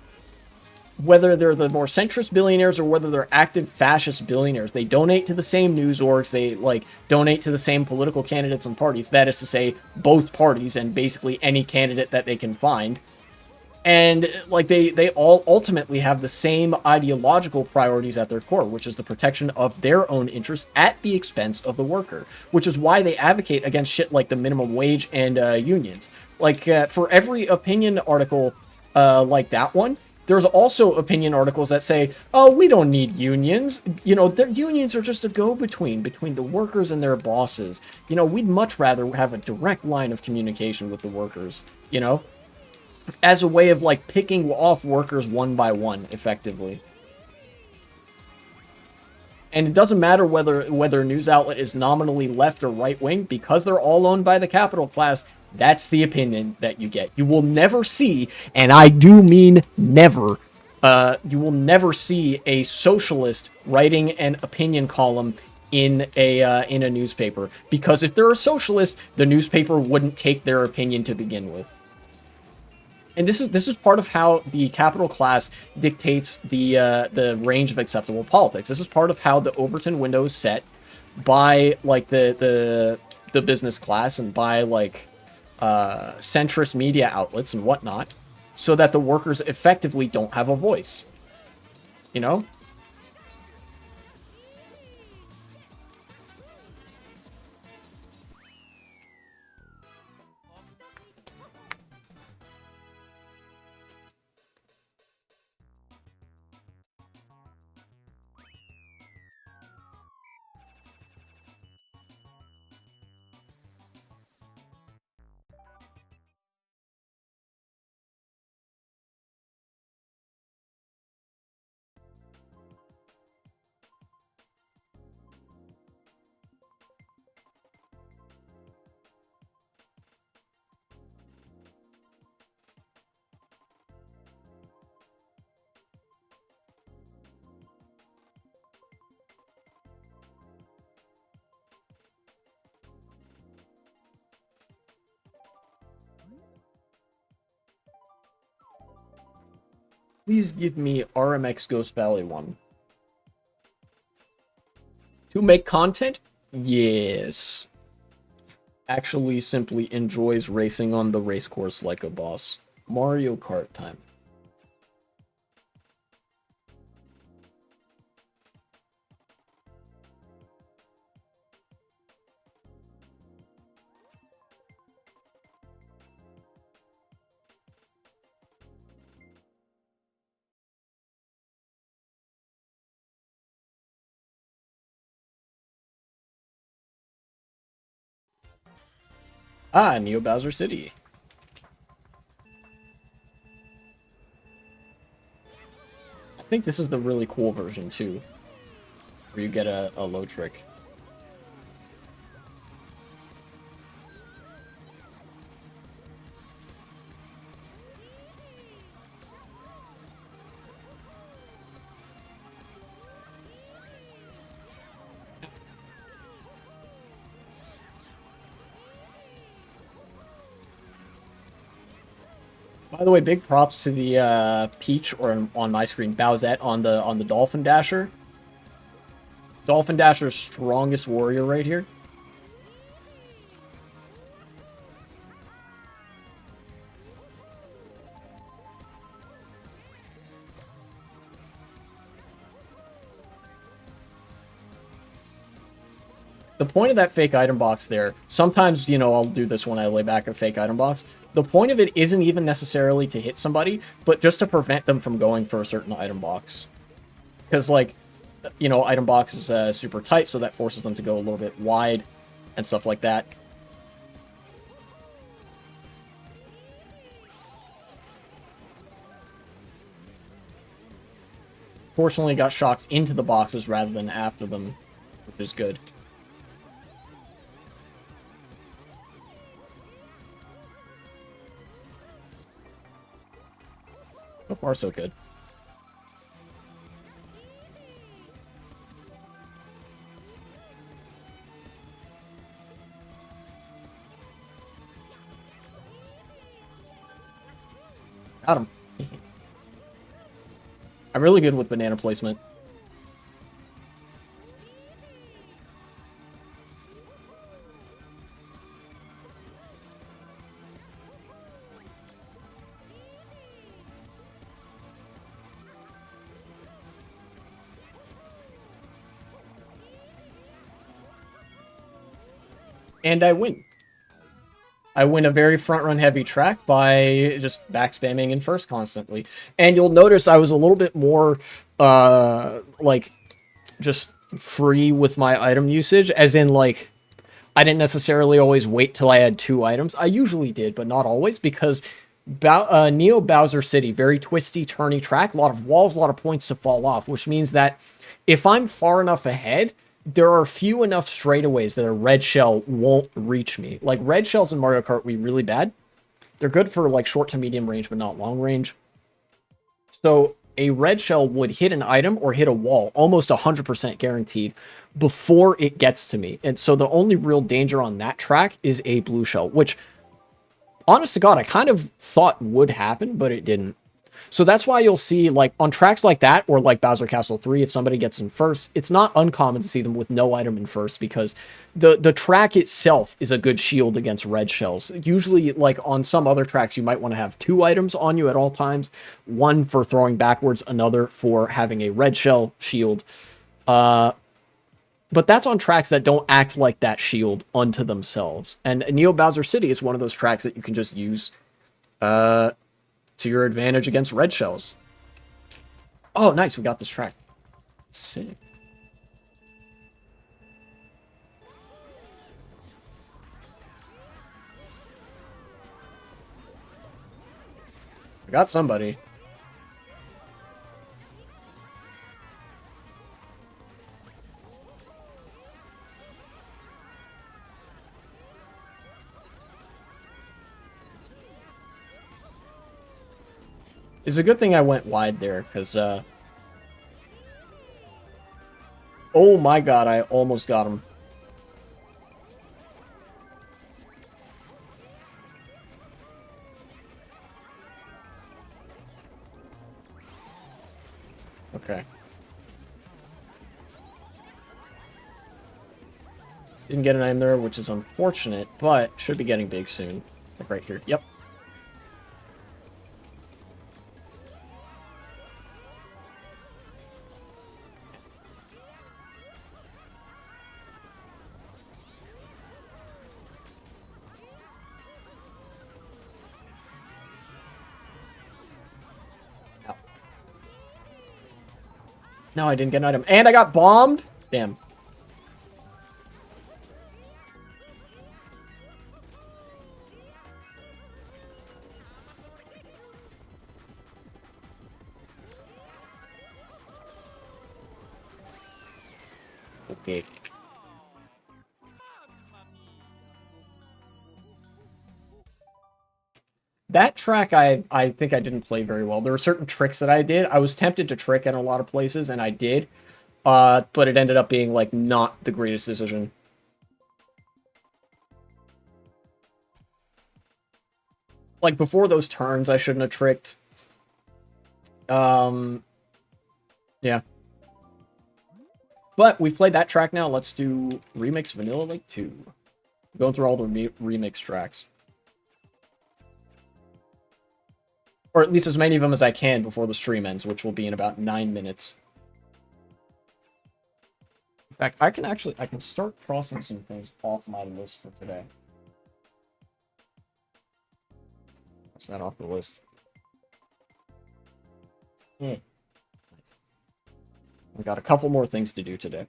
whether they're the more centrist billionaires or whether they're active fascist billionaires, they donate to the same news orgs. They like donate to the same political candidates and parties. That is to say, both parties and basically any candidate that they can find. And like they all ultimately have the same ideological priorities at their core, which is the protection of their own interests at the expense of the worker, which is why they advocate against shit like the minimum wage and unions. Like for every opinion article like that one, there's also opinion articles that say, "Oh, we don't need unions. You know, the unions are just a go-between between the workers and their bosses. You know, we'd much rather have a direct line of communication with the workers." You know, as a way of like picking off workers one by one effectively. And it doesn't matter whether a news outlet is nominally left or right wing, because they're all owned by the capital class. That's the opinion that you get. You will never see, and I do mean never, you will never see a socialist writing an opinion column in a newspaper, because if they're a socialist, the newspaper wouldn't take their opinion to begin with. And this is part of how the capital class dictates the range of acceptable politics. This is part of how the Overton window is set by like the business class and by like centrist media outlets and whatnot, so that the workers effectively don't have a voice. You know? Please give me RMX Ghost Valley 1. To make content? Yes. Actually simply enjoys racing on the race course like a boss. Mario Kart time. Ah, Neo Bowser City. I think this is the really cool version, too. Where you get a low trick. By the way, big props to the Peach, or on my screen, Bowsette on the Dolphin Dasher. Dolphin Dasher's strongest warrior right here. The point of that fake item box there, sometimes, you know, I'll do this when I lay back a fake item box. The point of it isn't even necessarily to hit somebody, but just to prevent them from going for a certain item box. Because, like, you know, item box is super tight, so that forces them to go a little bit wide and stuff like that. Fortunately, got shocked into the boxes rather than after them, which is good. So far, so good. Got him. I'm really good with banana placement. And I win. I win a very front run heavy track by just back spamming in first constantly. And you'll notice I was a little bit more, like, just free with my item usage, as in, like, I didn't necessarily always wait till I had 2 items. I usually did, but not always, because Neo Bowser City, very twisty, turny track, a lot of walls, a lot of points to fall off, which means that if I'm far enough ahead, there are few enough straightaways that a red shell won't reach me. Like, red shells in Mario Kart Wii really bad. They're good for, like, short to medium range, but not long range. So a red shell would hit an item or hit a wall, almost 100% guaranteed, before it gets to me. And so the only real danger on that track is a blue shell, which, honest to God, I kind of thought would happen, but it didn't. So that's why you'll see, like, on tracks like that, or like Bowser Castle 3, if somebody gets in first, it's not uncommon to see them with no item in first, because the track itself is a good shield against red shells. Usually, like, on some other tracks, you might want to have 2 items on you at all times. One for throwing backwards, another for having a red shell shield. But that's on tracks that don't act like that shield unto themselves. And Neo Bowser City is one of those tracks that you can just use to your advantage against red shells. Oh, nice. We got this track. Sick. I got somebody. It's a good thing I went wide there, because, oh my god, I almost got him. Okay. Didn't get an item there, which is unfortunate, but should be getting big soon. Like right here. Yep. Ow. No, I didn't get an item. And I got bombed? Damn. Okay. That track, I think I didn't play very well. There were certain tricks that I did. I was tempted to trick in a lot of places, and I did. But it ended up being, like, not the greatest decision. Like, before those turns, I shouldn't have tricked. Yeah. But we've played that track now. Let's do Remix Vanilla Lake 2. Going through all the remix tracks. Or at least as many of them as I can before the stream ends, which will be in about 9 minutes. In fact, I can start crossing some things off my list for today. Cross that off the list. We got a couple more things to do today.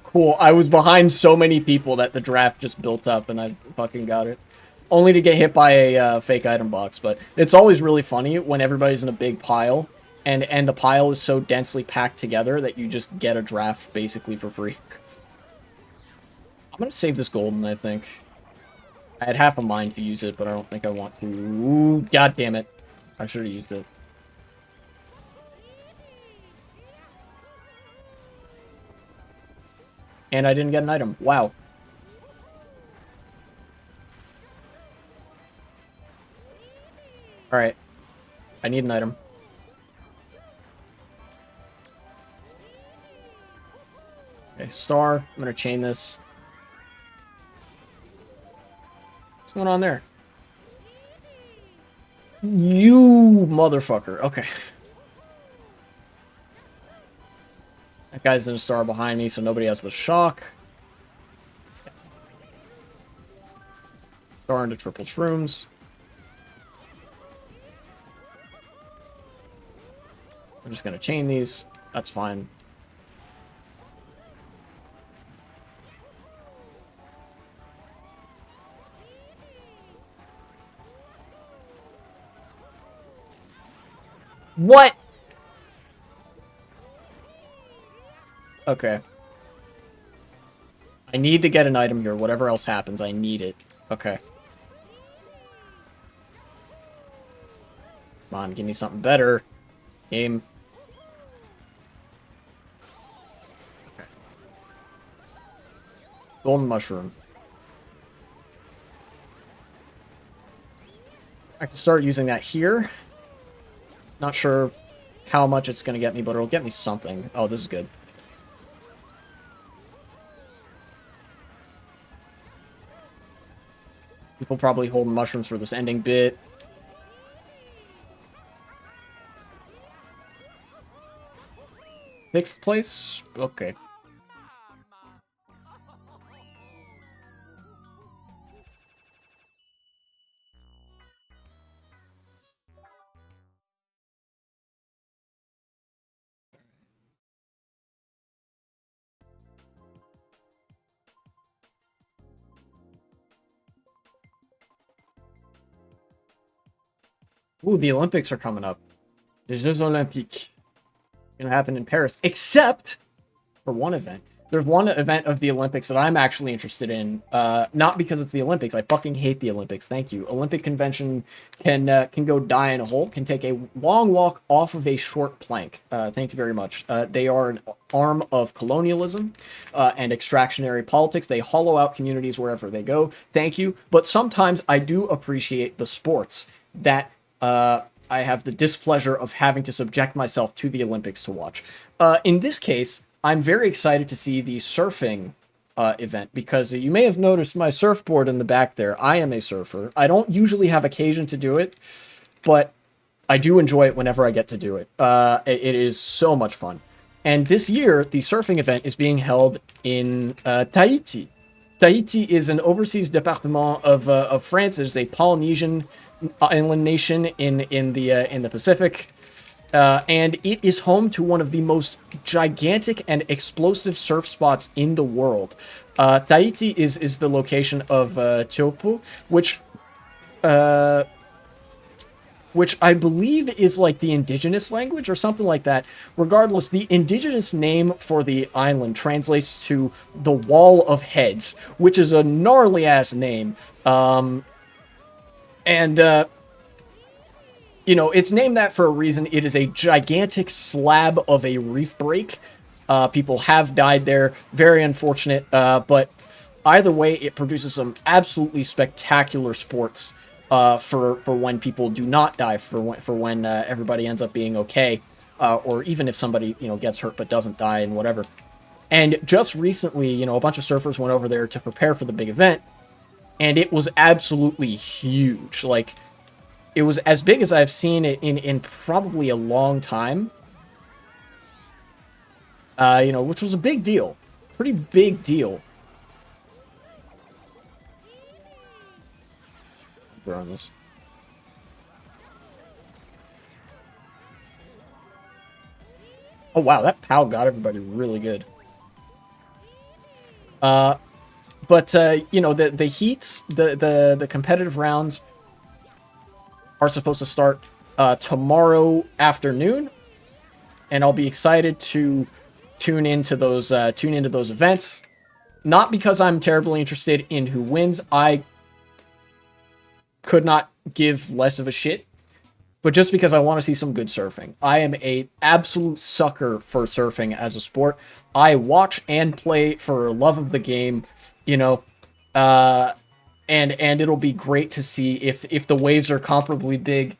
Cool. I was behind so many people that the draft just built up, and I fucking got it. Only to get hit by a fake item box, but it's always really funny when everybody's in a big pile, and the pile is so densely packed together that you just get a draft basically for free. I'm gonna save this golden, I think. I had half a mind to use it, but I don't think I want to. Ooh, God damn it. I should have used it. And I didn't get an item. Wow. Alright. I need an item. Okay, star. I'm gonna chain this. What's going on there? You motherfucker. Okay. That guy's in a star behind me, so nobody has the shock. Star into triple shrooms. I'm just gonna chain these. That's fine. What? Okay. I need to get an item here. Whatever else happens, I need it. Okay. Come on, give me something better. Game. Okay. Golden mushroom. I can start using that here. Not sure how much it's going to get me, but it'll get me something. Oh, this is good. People probably hold mushrooms for this ending bit. Sixth place? Okay. Ooh, the Olympics are coming up. Les Jeux Olympiques. Gonna happen in Paris, except for one event. There's one event of the Olympics that I'm actually interested in. Not because it's the Olympics. I fucking hate the Olympics. Thank you. Olympic convention can go die in a hole. Can take a long walk off of a short plank. Thank you very much. They are an arm of colonialism and extractionary politics. They hollow out communities wherever they go. Thank you. But sometimes I do appreciate the sports that I have the displeasure of having to subject myself to the Olympics to watch. In this case, I'm very excited to see the surfing event because you may have noticed my surfboard in the back there. I am a surfer. I don't usually have occasion to do it, but I do enjoy it whenever I get to do it. It is so much fun. And this year, the surfing event is being held in Tahiti. Tahiti is an overseas département of France. It is a Polynesian island nation in the Pacific. And it is home to one of the most gigantic and explosive surf spots in the world. Tahiti is the location of Teopu, uh, which I believe is like the indigenous language or something like that. Regardless, the indigenous name for the island translates to the Wall of Heads, which is a gnarly ass name. And you know, it's named that for a reason. It is a gigantic slab of a reef break. People have died there. Very unfortunate. But either way, it produces some absolutely spectacular sports for when people do not die, for when everybody ends up being okay, or even if somebody gets hurt but doesn't die and whatever. And just recently, a bunch of surfers went over there to prepare for the big event, and it was absolutely huge. Like, it was as big as I've seen it in probably a long time. Which was a big deal. Pretty big deal. We're on this. Oh wow, that POW got everybody really good. But the heats, the competitive rounds are supposed to start tomorrow afternoon, and I'll be excited to tune into those events. Not because I'm terribly interested in who wins. I could not give less of a shit, but just because I want to see some good surfing. I am a absolute sucker for surfing as a sport. I watch and play for love of the game, you know, and it'll be great to see if the waves are comparably big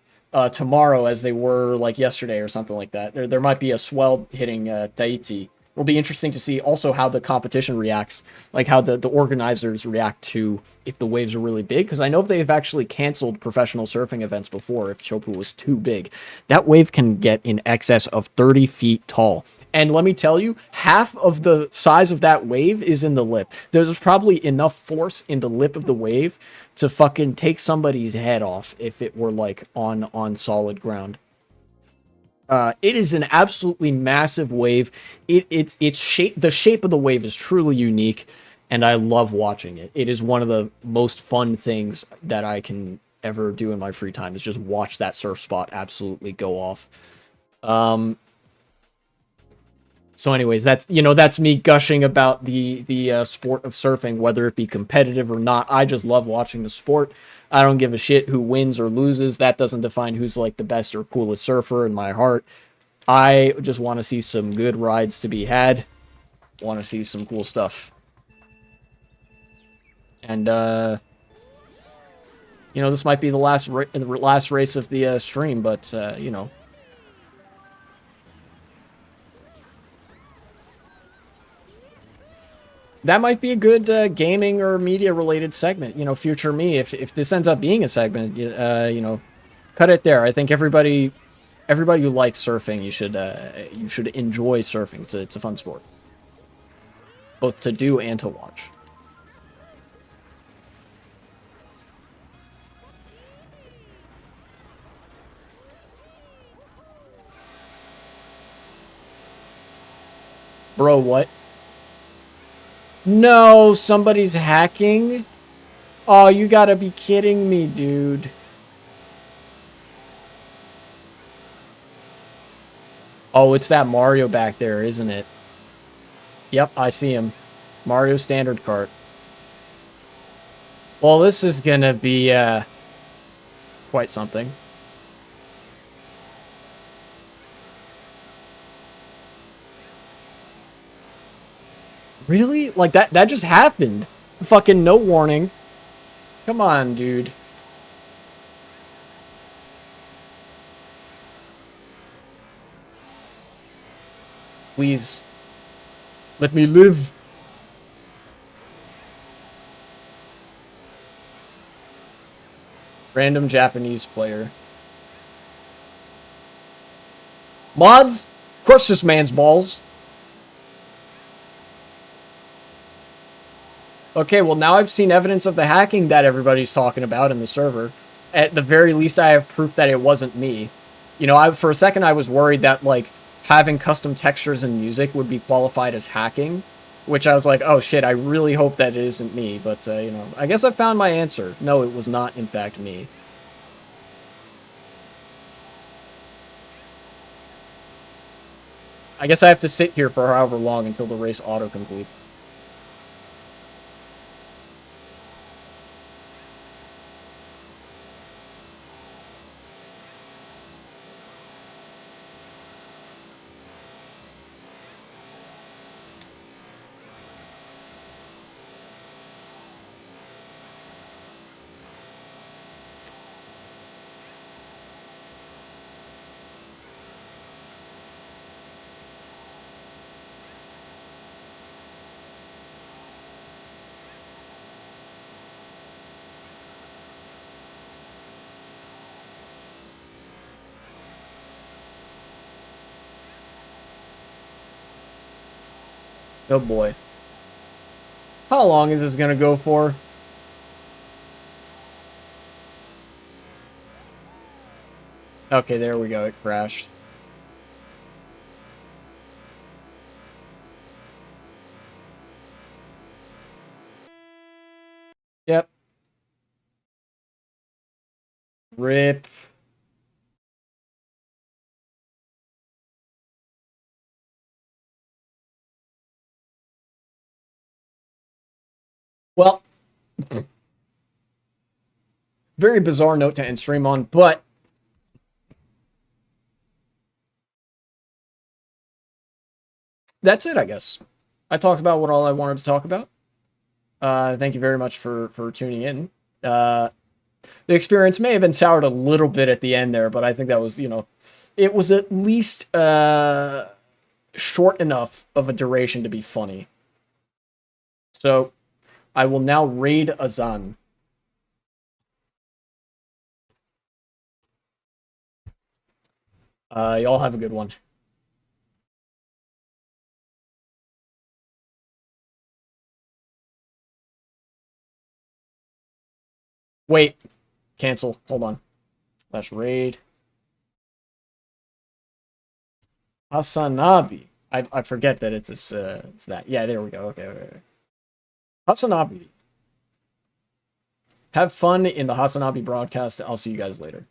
tomorrow as they were like yesterday or something like that. There might be a swell hitting Tahiti. It'll be interesting to see also how the competition reacts, like how the organizers react to if the waves are really big, because I know they've actually canceled professional surfing events before if Chopu was too big. That wave can get in excess of 30 feet tall. And let me tell you, half of the size of that wave is in the lip. There's probably enough force in the lip of the wave to fucking take somebody's head off if it were like on solid ground. It is an absolutely massive wave. It's shape. The shape of the wave is truly unique, and I love watching it. It is one of the most fun things that I can ever do in my free time. Is just watch that surf spot absolutely go off. So, anyways, that's me gushing about the sport of surfing, whether it be competitive or not. I just love watching the sport. I don't give a shit who wins or loses. That doesn't define who's like the best or coolest surfer in my heart. I just want to see some good rides to be had. Want to see some cool stuff. And this might be the last race of the stream, but that might be a good gaming or media related segment. Future me, if this ends up being a segment, cut it there. I think everybody who likes surfing, you should enjoy surfing. It's a fun sport, both to do and to watch. Bro, what? No, somebody's hacking? Oh, you gotta be kidding me, dude. Oh, it's that Mario back there, isn't it? Yep, I see him. Mario standard cart. Well, this is gonna be, quite something. Really? Like, that just happened. Fucking no warning. Come on, dude. Please. Let me live. Random Japanese player. Mods? Crush this man's balls. Okay, well now I've seen evidence of the hacking that everybody's talking about in the server. At the very least, I have proof that it wasn't me. You know, for a second I was worried that like having custom textures and music would be qualified as hacking, which I was like, oh shit, I really hope that it isn't me. But you know, I guess I found my answer. No, it was not in fact me. I guess I have to sit here for however long until the race auto completes. Oh boy. How long is this gonna go for? Okay, there we go. It crashed. Yep. Rip. Well, very bizarre note to end stream on, but that's it, I guess. I talked about what all I wanted to talk about. Thank you very much for tuning in. The experience may have been soured a little bit at the end there, but I think that was, you know, it was at least short enough of a duration to be funny. So I will now raid Azan. Y'all have a good one. Wait, cancel. Hold on. Slash raid. Hasanabi. I forget that it's that. Yeah, there we go. Okay. Hasanabi. Have fun in the Hasanabi broadcast. I'll see you guys later.